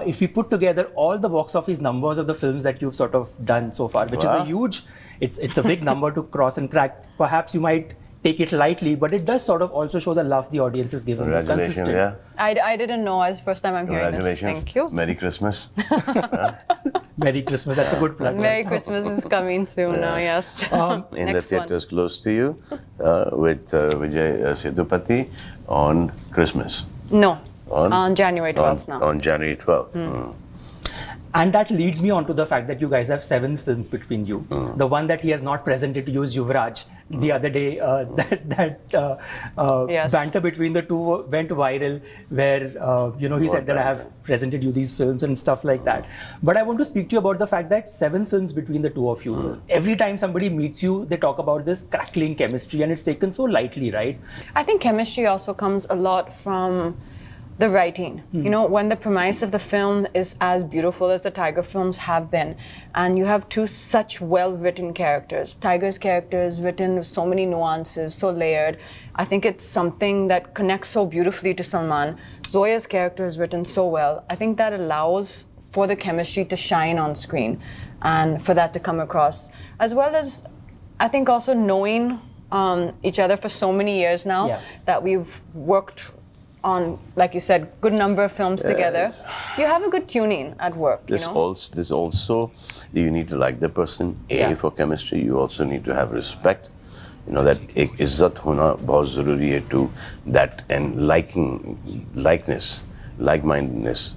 If we put together all the box office numbers of the films that you've sort of done so far, which is a huge, it's a big number to cross and crack. Perhaps you might take it lightly, but it does sort of also show the love the audience is giving. Congratulations, yeah. I didn't know. It's the first time I'm hearing this. Thank you. Merry Christmas. Merry Christmas. That's a good plug. Merry Christmas is coming soon now, yes. In the theatres close to you with Vijay Sethupathi on Christmas. No, on January 12th now. On January 12th. And that leads me on to the fact that you guys have 7 films between you. The one that he has not presented to you is Yuvraj. The other day, banter between the two went viral, where he said that I have presented you these films and stuff like that. But I want to speak to you about the fact that 7 films between the two of you. Every time somebody meets you, they talk about this crackling chemistry, and it's taken so lightly, right? I think chemistry also comes a lot from the writing. You know, when the premise of the film is as beautiful as the Tiger films have been, and you have two such well-written characters. Tiger's character is written with so many nuances, so layered. I think it's something that connects so beautifully to Salman. Zoya's character is written so well. I think that allows for the chemistry to shine on screen and for that to come across. As well as, I think also knowing each other for so many years now, that we've worked on, like you said, good number of films together. You have a good tuning at work. This also, you need to like the person. For chemistry, you also need to have respect. You know that ek izzat hona bahut zaruri hai to that, and likeness, like-mindedness.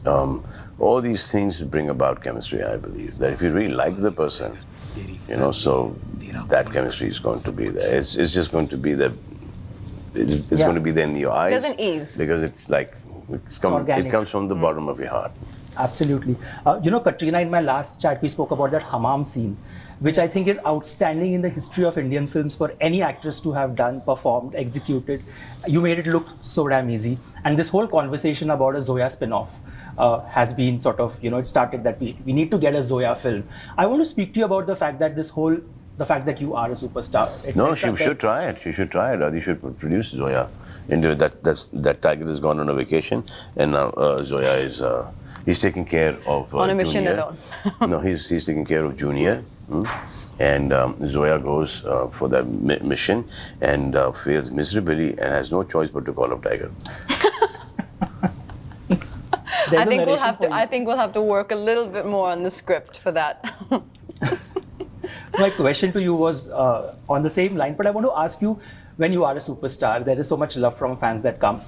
All these things bring about chemistry. I believe that if you really like the person, you know, so that chemistry is going to be there. It's just going to be there. It's going to be there in your eyes. It doesn't ease. Because it's like, it comes from the bottom of your heart. Absolutely. You know, Katrina, in my last chat, we spoke about that hammam scene, which I think is outstanding in the history of Indian films for any actress to have done, performed, executed. You made it look so damn easy. And this whole conversation about a Zoya spin-off has been sort of, you know, it started that we need to get a Zoya film. I want to speak to you about the fact that the fact that you are a superstar. No, she should try it. She should try it. Adi should produce Zoya. That Tiger has gone on a vacation, and now Zoya is he's taking care of on a mission Junior. alone. No, he's taking care of Junior, and Zoya goes for that mission and fails miserably and has no choice but to call up Tiger. I think we'll have to work a little bit more on the script for that. My question to you was on the same lines, but I want to ask you, when you are a superstar, there is so much love from fans that come.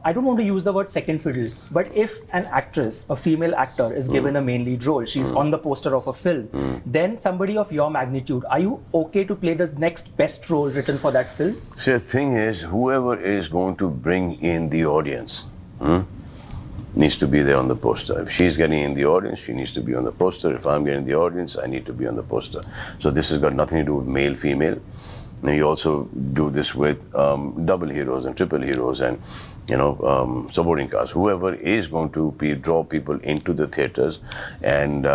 I don't want to use the word second fiddle, but if an actress, a female actor, is given a main lead role, she's on the poster of a film, then somebody of your magnitude, are you okay to play the next best role written for that film? See, the thing is, whoever is going to bring in the audience, needs to be there on the poster. If she's getting in the audience, she needs to be on the poster. If I'm getting the audience, I need to be on the poster. So this has got nothing to do with male, female. And you also do this with double heroes and triple heroes and, you know, supporting cast. Whoever is going to draw people into the theaters, and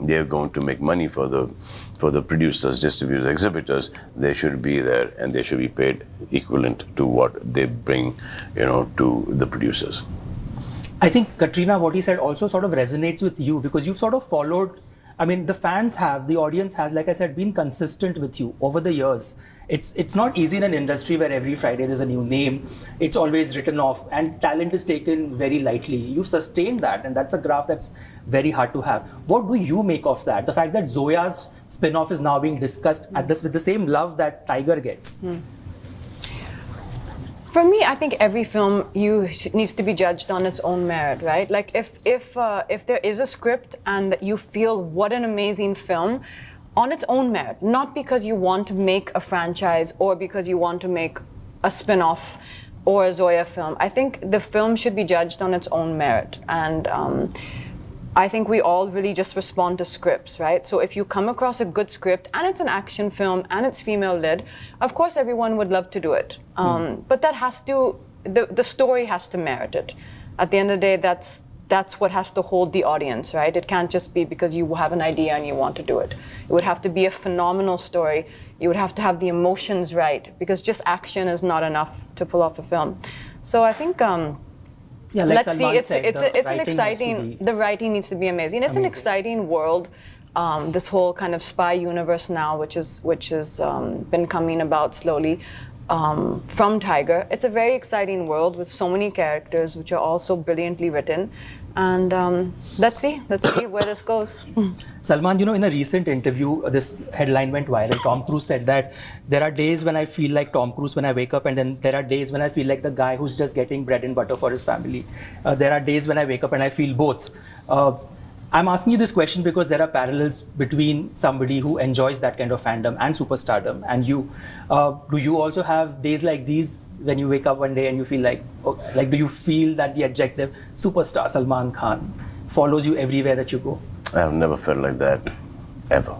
they're going to make money for the producers, distributors, exhibitors, they should be there and they should be paid equivalent to what they bring, you know, to the producers. I think, Katrina, what he said also sort of resonates with you, because you've sort of followed, I mean, the fans have, the audience has, like I said, been consistent with you over the years. It's not easy in an industry where every Friday there's a new name. It's always written off and talent is taken very lightly. You've sustained that, and that's a graph that's very hard to have. What do you make of that? The fact that Zoya's spin-off is now being discussed with the same love that Tiger gets. For me, I think every film needs to be judged on its own merit, right? Like if there is a script and you feel what an amazing film, on its own merit, not because you want to make a franchise or because you want to make a spin-off or a Zoya film. I think the film should be judged on its own merit, and I think we all really just respond to scripts, right? So if you come across a good script and it's an action film and it's female led, of course everyone would love to do it. But that has to, the story has to merit it. At the end of the day, that's what has to hold the audience, right? It can't just be because you have an idea and you want to do it. It would have to be a phenomenal story. You would have to have the emotions right, because just action is not enough to pull off a film. So I think, yeah, like let's Salman see, it's an exciting, the writing needs to be amazing. It's an exciting world, this whole kind of spy universe now, which has been coming about slowly from Tiger. It's a very exciting world with so many characters which are also brilliantly written. And let's see where this goes. Salman, you know, in a recent interview, this headline went viral. Tom Cruise said that there are days when I feel like Tom Cruise when I wake up, and then there are days when I feel like the guy who's just getting bread and butter for his family. There are days when I wake up and I feel both. I'm asking you this question because there are parallels between somebody who enjoys that kind of fandom and superstardom and you. Do you also have days like these when you wake up one day and you feel like do you feel that the adjective superstar Salman Khan follows you everywhere that you go? I have never felt like that, ever.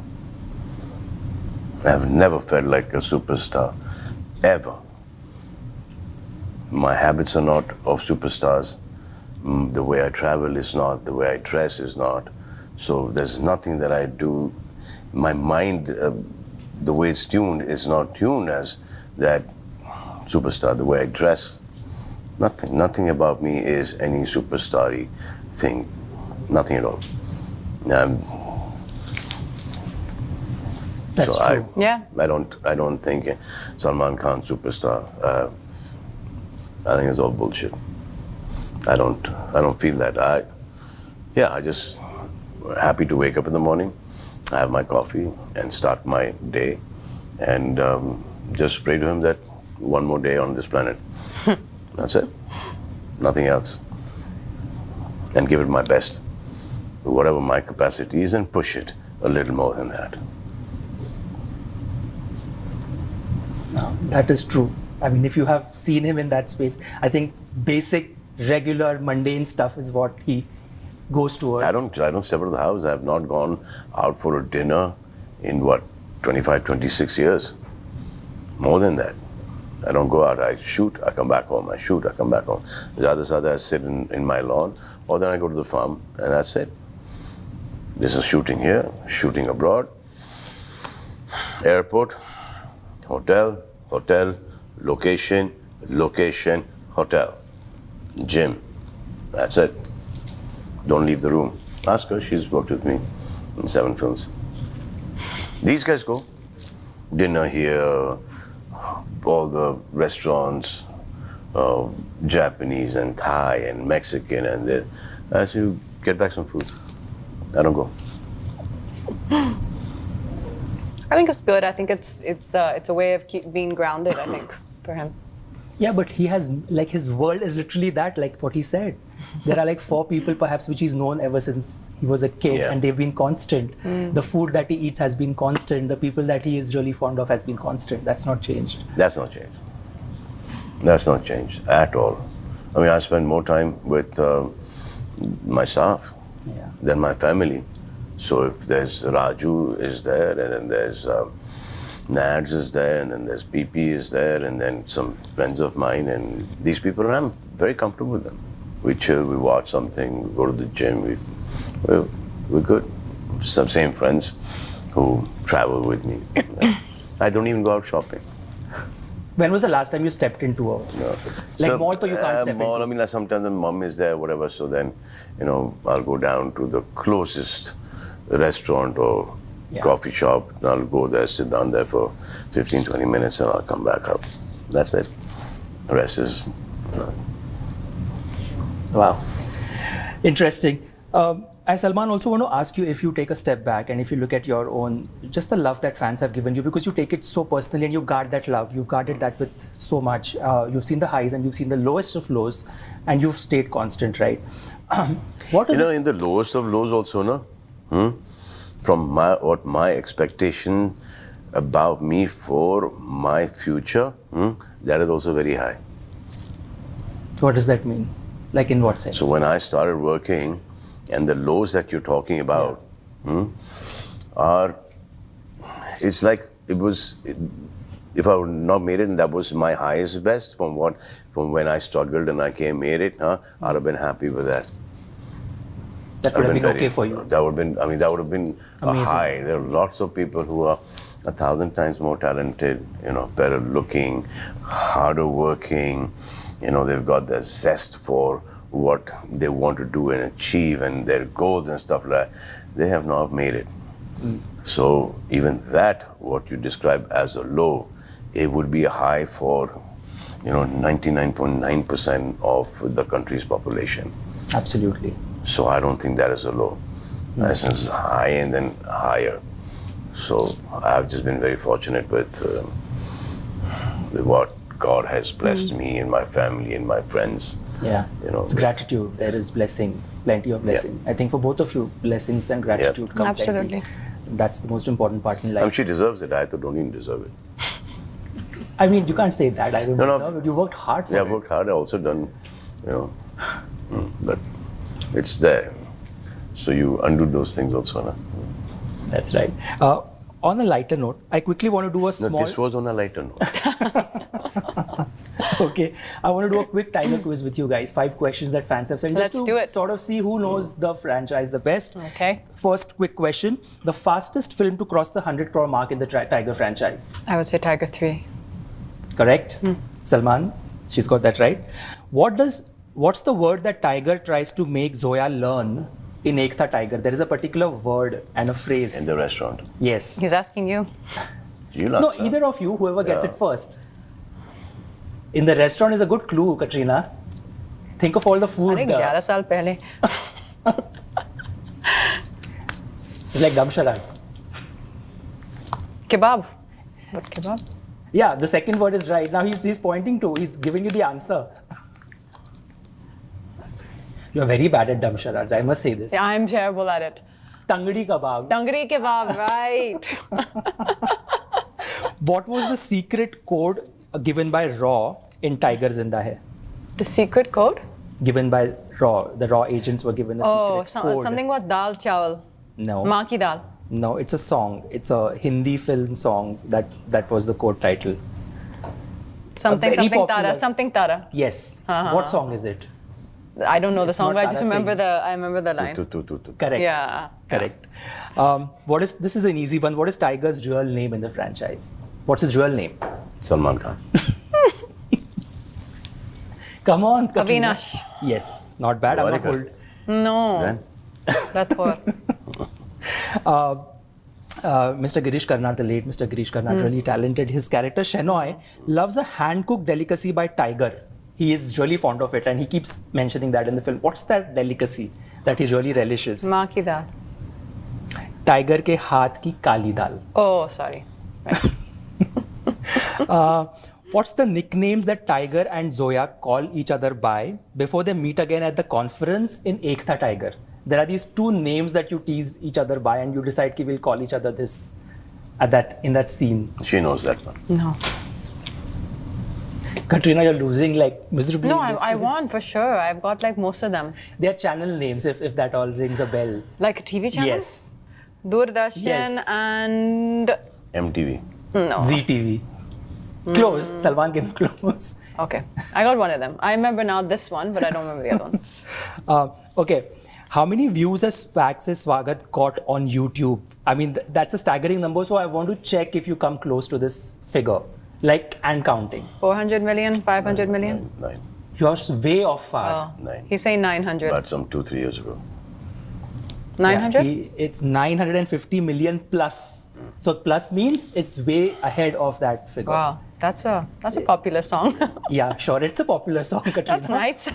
I have never felt like a superstar, ever. My habits are not of superstars. The way I travel is not. The way I dress is not. So there's nothing that I do. My mind, the way it's tuned, is not tuned as that superstar. The way I dress, nothing about me is any superstar-y thing. Nothing at all. That's so true. I don't think Salman Khan superstar. I think it's all bullshit. I don't feel that. I just happy to wake up in the morning, have my coffee, and start my day, and just pray to him that one more day on this planet. That's it. Nothing else. And give it my best, whatever my capacity is, and push it a little more than that. No, that is true. I mean, if you have seen him in that space, I think basic, regular, mundane stuff is what he goes towards. I don't step out of the house. I have not gone out for a dinner in 25, 26 years. More than that. I don't go out. I shoot, I come back home. I shoot, I come back home. Zyada Sada, I sit in my lawn, or then I go to the farm, and that's it. This is shooting here, shooting abroad, airport, hotel, location, hotel, gym. That's it. Don't leave the room. Ask her, she's worked with me in 7 films. These guys go. Dinner here, all the restaurants, Japanese and Thai and Mexican, and as you get back some food. I don't go. I think it's good. I think it's a way of being grounded, I think, for him. Yeah, but he has, like, his world is literally that, like what he said. There are like 4 people perhaps which he's known ever since he was a kid, and they've been constant. The food that he eats has been constant. The people that he is really fond of has been constant. That's not changed. That's not changed. That's not changed at all. I mean, I spend more time with my staff than my family. So if there's Raju is there, and then there's Nads is there, and then there's PP is there, and then some friends of mine, and these people, and I'm very comfortable with them. We chill, we watch something, we go to the gym, we're good. Some same friends who travel with me. I don't even go out shopping. When was the last time you stepped into a mall? So you can't step mall, into. I mean, like sometimes the mom is there, whatever. So then, I'll go down to the closest restaurant or coffee shop. And I'll go there, sit down there for 15, 20 minutes, and I'll come back up. That's it. The rest is. Wow. Interesting. I, Salman, also want to ask you, if you take a step back and if you look at your own, just the love that fans have given you, because you take it so personally and you guard that love. You've guarded that with so much. You've seen the highs and you've seen the lowest of lows, and you've stayed constant, right? What is in the lowest of lows also, from my expectation about me for my future, that is also very high. What does that mean? Like, in what sense? So when I started working, and the lows that you're talking about it's like it was, if I would not made it, and that was my highest best from when I struggled and I made it, I'd have been happy with that. That would have been okay for you. That would have been a amazing. high. There are lots of people who are 1,000 times more talented, better looking, harder working, they've got the zest for what they want to do and achieve and their goals and stuff like that. They have not made it. So even that, what you describe as a low, it would be a high for 99.9% of the country's population. Absolutely. So I don't think that is a low. It's high and then higher. So I've just been very fortunate with what God has blessed me and my family and my friends. Yeah, it's gratitude. There is blessing, plenty of blessing. I think for both of you, blessings and gratitude come Absolutely. plenty. That's the most important part in life. I mean, she deserves it. I don't even deserve it. I mean, you can't say that. I don't deserve it. You worked hard for it. Yeah, I worked hard. I also done, but it's there. So you undo those things also, na? That's right. On a lighter note, I quickly want to do a small... No, this was on a lighter note. Okay, I want to do a quick tiger quiz with you guys. 5 questions that fans have sent. Let's just do to it. sort of see who knows the franchise the best. Okay. First quick question. The fastest film to cross the 100 crore mark in the Tiger franchise. I would say Tiger 3. Correct? Salman, she's got that right. What's the word that Tiger tries to make Zoya learn in Ek Tha Tiger? There is a particular word and a phrase. In the restaurant. Yes. He's asking you. No, either of you, whoever gets it first. In the restaurant is a good clue, Katrina. Think of all the food. अरे 11 साल पहले. It's like dumb charades. Kebab. What kebab? Yeah, the second word is right. Now he's pointing to, he's giving you the answer. You're very bad at dumb charades, I must say this. Yeah, I'm terrible at it. Tangdi kebab. Tangri kebab, right. What was the secret code given by Raw in Tiger Zinda Hai? The secret code? Given by Raw. The Raw agents were given a secret code. Something about dal chawal. No. Maa ki dal. No, it's a song. It's a Hindi film song that was the code title. Something Tara. Something Tara. Yes. What song is it? I don't know the song, but I just remember the line. Correct. Yeah. Correct. This is an easy one. What is Tiger's real name in the franchise? What's his real name? Salman Khan. Come on, Katrina. Avinash. Yes, not bad. I'm not hold. No. Rathore. Mr. Girish Karnad, the late Mr. Girish Karnad, really talented. His character Shenoy loves a hand-cooked delicacy by Tiger. He is really fond of it, and he keeps mentioning that in the film. What's that delicacy that he really relishes? Maa ki dal. Tiger ke haath ki kali dal. Oh, sorry. What's the nicknames that Tiger and Zoya call each other by before they meet again at the conference in Ek Tha Tiger? There are these 2 names that you tease each other by, and you decide ki we'll call each other this in that scene. She knows that one. No. Katrina, you're losing like miserably. No, I won for sure. I've got like most of them. They are channel names, if that all rings a bell. Like a TV channel? Yes. Doordarshan and... MTV. No. ZTV. Close. Salman came close. Okay. I got one of them. I remember now this one, but I don't remember the other one. Okay. How many views has Fax Se Swagat got on YouTube? I mean, that's a staggering number, so I want to check if you come close to this figure. Like, and counting. 400 million, 500 million? 9. You're way off far. 9. He's saying 900. But some 2-3 years ago. 900? Yeah, it's 950 million plus. So plus means it's way ahead of that figure. Wow, that's a popular song. Yeah, sure. It's a popular song, Katrina. That's nice.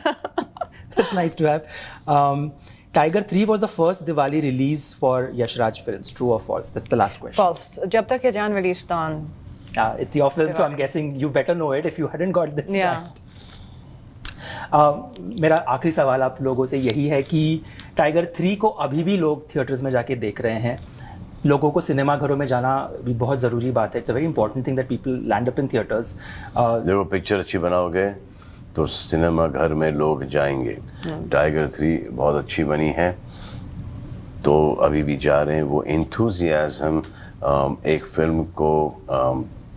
That's nice to have. Tiger 3 was the first Diwali release for Yash Raj films. True or false? That's the last question. False. Jab tak ye jaan released on. It's your film, so I'm guessing you better know it if you hadn't got this right. मेरा आखिरी सवाल आप लोगों से यही है कि tiger 3 को अभी भी लोग थिएटर्स में जाके देख रहे हैं. लोगों को सिनेमा घरों में जाना भी बहुत ज़रूरी बात है. It's a very important thing that people land up in theaters. देखो पिक्चर अच्छी बनाओगे तो सिनेमा घर में लोग जाएंगे. टाइगर 3 बहुत अच्छी बनी है तो अभी भी जा रहे हैं. वो एंथुजियाज्म एक फिल्म को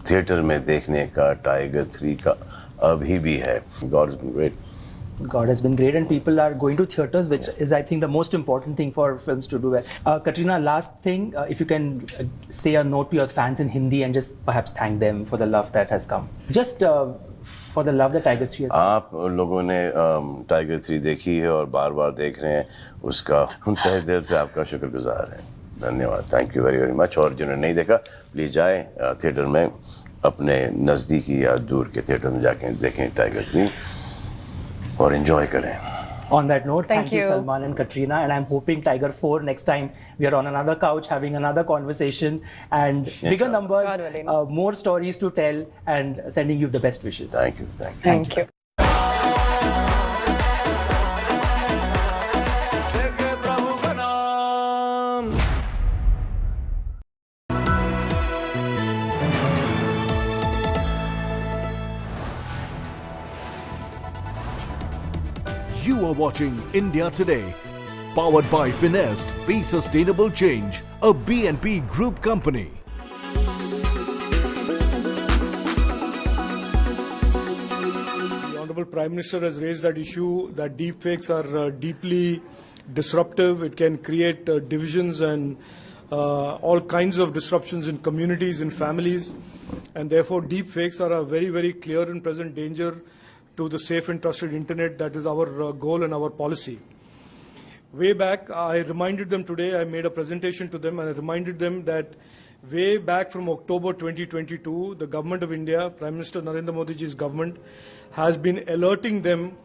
थिएटर में देखने का टाइगर 3 का अभी भी है. God has been great. God has been great, and people are going to theaters, which is, I think, the most important thing for films to do. Katrina, last thing, if you can say a note to your fans in Hindi and just perhaps thank them for the love that has come. Just for the love that Tiger 3 has. आप लोगों ने tiger 3 देखी है और बार-बार देख रहे हैं, उसका हम तहे दिल से आपका शुक्रगुजार हैं. धन्यवाद. Thank you very very much. और जिन्होंने नहीं देखा प्लीज़ जाएं थिएटर में, अपने नज़दीकी या दूर के थिएटर में जाके देखें टाइगर 3 और एंजॉय करें. On that note, thank you Salman and Katrina, and I'm hoping Tiger 4 next time we are on another couch having another conversation and bigger numbers, more stories to tell, and sending you the best wishes. Thank you. Thank you. You are watching India Today, powered by Finest. Be Sustainable Change, a B&P Group company. Honorable Prime Minister has raised that issue that deepfakes are deeply disruptive. It can create divisions and all kinds of disruptions in communities, in families, and therefore deepfakes are a very, very clear and present danger to the safe and trusted internet. That is our goal and our policy. Way back, I reminded them today, I made a presentation to them and I reminded them that way back from October 2022, the government of India, Prime Minister Narendra Modi ji's government, has been alerting them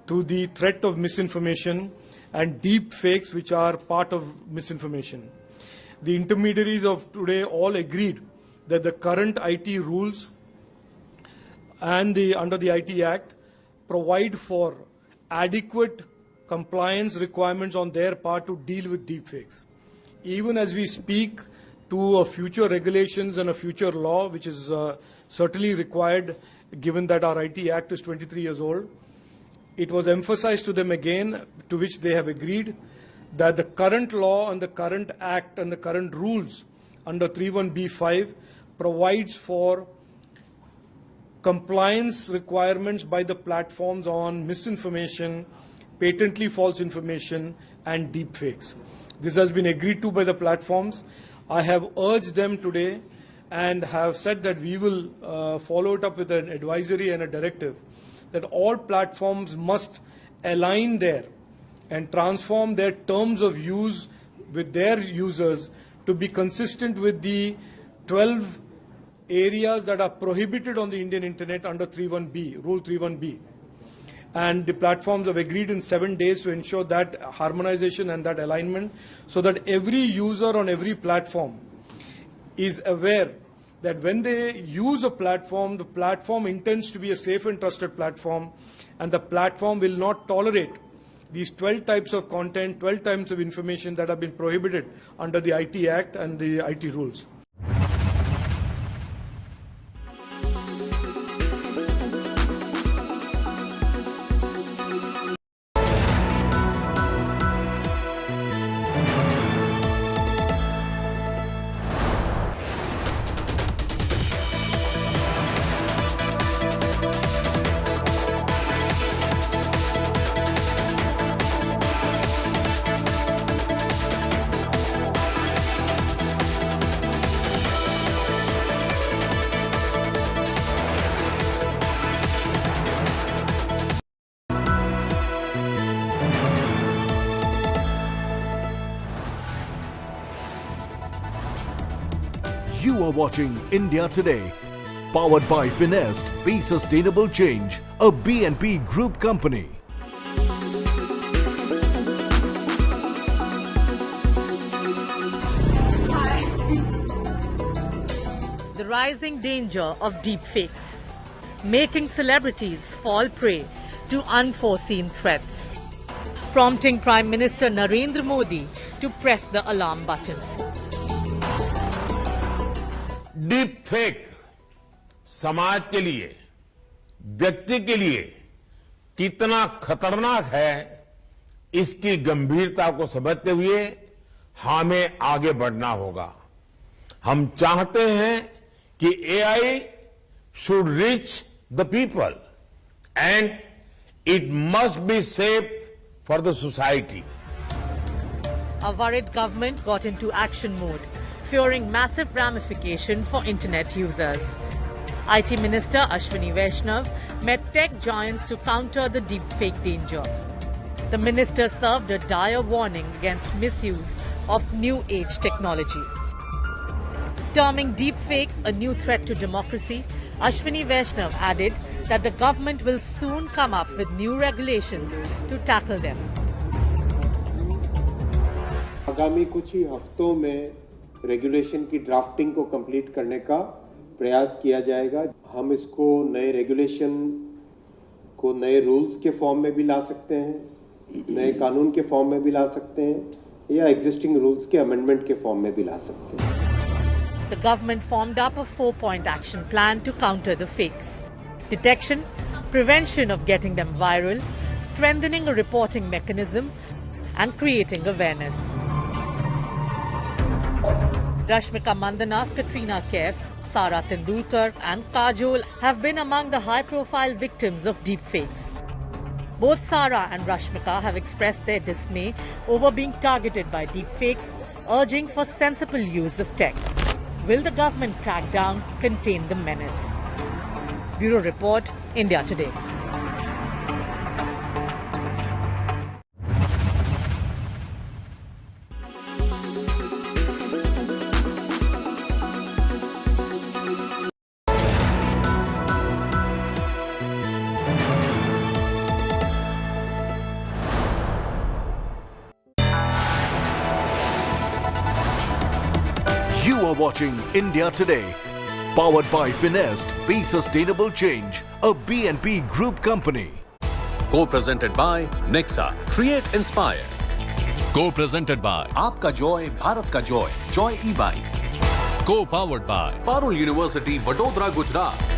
to the threat of misinformation and deep fakes which are part of misinformation. The intermediaries of today all agreed that the current IT rules and under the IT Act provide for adequate compliance requirements on their part to deal with deepfakes. Even as we speak to a future regulations and a future law, which is certainly required given that our IT Act is 23 years old, it was emphasized to them again, to which they have agreed, that the current law and the current Act and the current rules under 31B5 provides for compliance requirements by the platforms on misinformation, patently false information, and deepfakes. This has been agreed to by the platforms. I have urged them today and have said that we will follow it up with an advisory and a directive that all platforms must align there and transform their terms of use with their users to be consistent with the 12 areas that are prohibited on the Indian internet under 31B, Rule 31B. And the platforms have agreed in 7 days to ensure that harmonization and that alignment so that every user on every platform is aware that when they use a platform, the platform intends to be a safe and trusted platform, and the platform will not tolerate these 12 types of content, 12 types of information that have been prohibited under the IT Act and the IT rules. You are watching India Today, powered by Finest Be Sustainable Change, a BNP Group company. The rising danger of deepfakes, making celebrities fall prey to unforeseen threats, prompting Prime Minister Narendra Modi to press the alarm button. Deep fake समाज के लिए, व्यक्ति के लिए कितना खतरनाक है, इसकी गंभीरता को समझते हुए हमें आगे बढ़ना होगा। हम चाहते हैं कि AI should reach the people and it must be safe for the society. A worried government got into action mode, fearing massive ramification for internet users. IT Minister Ashwini Vaishnav met tech giants to counter the deepfake danger. The minister served a dire warning against misuse of new age technology. Terming deepfakes a new threat to democracy, Ashwini Vaishnav added that the government will soon come up with new regulations to tackle them. आगामी कुछ ही हफ्तों में regulation की drafting को complete करने का प्रयास किया जाएगा। हम इसको नए रेगुलेशन को नए रूल्स के फॉर्म में भी ला सकते हैं, नए कानून के फॉर्म में भी ला सकते हैं या एग्जिस्टिंग रूल्स के अमेंडमेंट के फॉर्म में भी ला सकते हैं। The government formed up a 4-point action plan to counter the fakes: detection, prevention of getting them viral, strengthening a reporting mechanism, and creating awareness. Rashmika Mandana's Katrina Kaif Sara Tendulkar and Kajol have been among the high-profile victims of deepfakes. Both Sara and Rashmika have expressed their dismay over being targeted by deepfakes, urging for sensible use of tech. Will the government crack down, contain the menace? Bureau Report, India Today. You are watching India Today, powered by Finest, Be Sustainable Change, a BNP Group company. Co-presented by Nexa, Create Inspire. Co-presented by आपका Joy Bharat का Joy, Joy e bike. Co-powered by Parul University, Vadodara, Gujarat.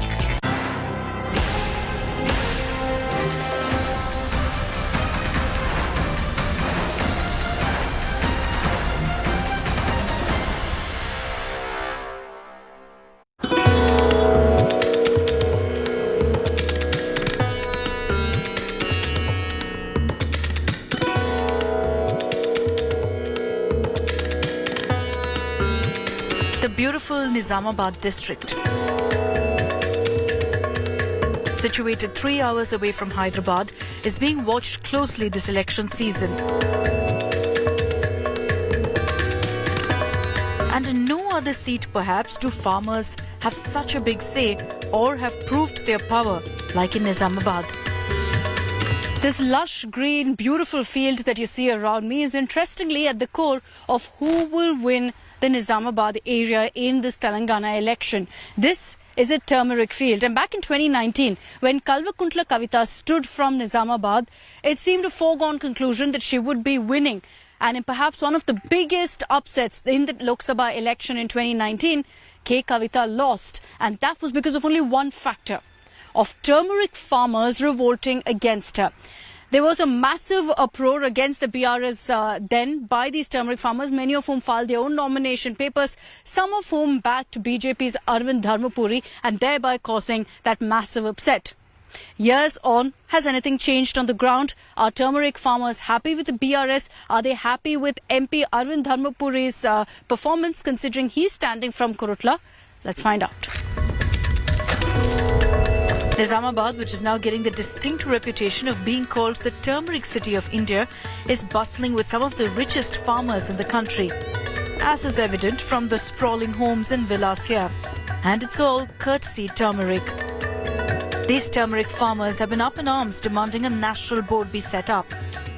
The beautiful Nizamabad district, situated 3 hours away from Hyderabad, is being watched closely this election season. And in no other seat perhaps do farmers have such a big say or have proved their power like in Nizamabad. This lush, green, beautiful field that you see around me is interestingly at the core of who will win the Nizamabad area in this Telangana election. This is a turmeric field, and back in 2019 when Kalvakuntla Kavita stood from Nizamabad, it seemed a foregone conclusion that she would be winning, and in perhaps one of the biggest upsets in the Lok Sabha election in 2019, K. Kavita lost, and that was because of only one factor, of turmeric farmers revolting against her. There was a massive uproar against the BRS then by these turmeric farmers, many of whom filed their own nomination papers, some of whom backed BJP's Arvind Dharmapuri, and thereby causing that massive upset. Years on, has anything changed on the ground? Are turmeric farmers happy with the BRS? Are they happy with MP Arvind Dharmapuri's performance, considering he's standing from Kurutla? Let's find out. Nizamabad, which is now getting the distinct reputation of being called the turmeric city of India, is bustling with some of the richest farmers in the country, as is evident from the sprawling homes and villas here. And it's all courtesy turmeric. These turmeric farmers have been up in arms demanding a national board be set up.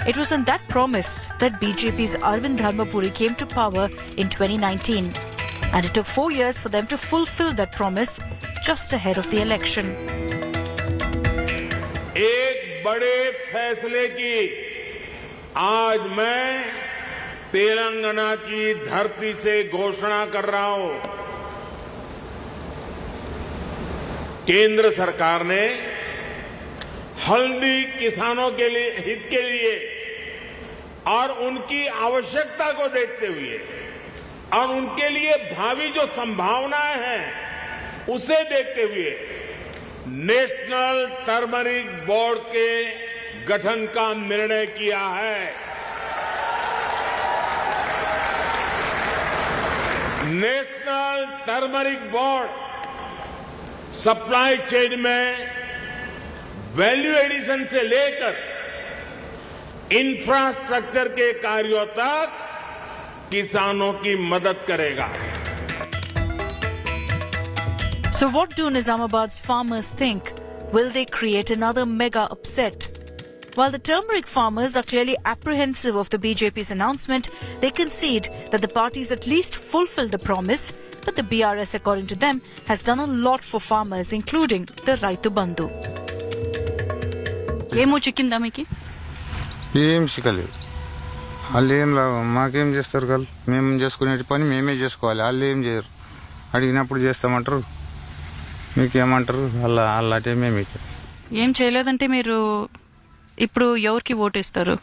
It was on that promise that BJP's Arvind Dharmapuri came to power in 2019. And it took 4 years for them to fulfill that promise just ahead of the election. एक बड़े फैसले की आज मैं तेलंगाना की धरती से घोषणा कर रहा हूं. केंद्र सरकार ने हल्दी किसानों के लिए हित के लिए और उनकी आवश्यकता को देखते हुए और उनके लिए भावी जो संभावनाएं हैं उसे देखते हुए नेशनल टर्मरिक बोर्ड के गठन का निर्णय किया है. National turmeric board supply chain में वैल्यू एडिशन से लेकर इंफ्रास्ट्रक्चर के कार्यों तक किसानों की मदद करेगा. So what do Nizamabad's farmers think? Will they create another mega upset? While the turmeric farmers are clearly apprehensive of the BJP's announcement, they concede that the party's at least fulfilled the promise, but the BRS, according to them, has done a lot for farmers, including the Raitu Bandhu. Emo chicken damiki? ఏం చిక్కలేదు. వాళ్ళు ఏం మాకేం చేస్తారు కదా, మేము చేసుకునే పని మేమే చేసుకోవాలి, వాళ్ళు ఏం చేయరు. అడిగినప్పుడు చేస్తామంటారు, మీకేమంటారు, అలాంటి మేము ఇచ్చారు. ఏం చేయలేదంటే మీరు ఇప్పుడు ఎవరికి ఓటేస్తారు?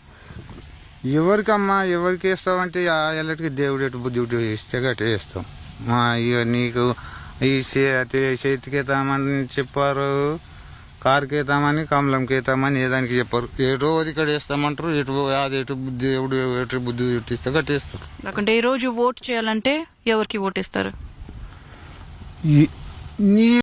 ఎవరికమ్మా, ఎవరికి వేస్తామంటే ఎల్లటికి దేవుడు ఎటు బుద్ధి ఇస్తే గట్టే వేస్తాం. ఇక నీకు ఈ చేతికి వేద్దామని చెప్పారు, కారుకి వేద్దామని, కమలంకి వేద్దామని ఏ దానికి చెప్పారు. ఎటో ఇక్కడ వేస్తామంటారు, ఎటు బుద్ధి దేవుడు ఎటు బుద్ధి ఇస్తే కట్టేస్తారు. లేకుంటే ఈ రోజు ఓట్ చేయాలంటే ఎవరికి ఓట్ ఇస్తారు?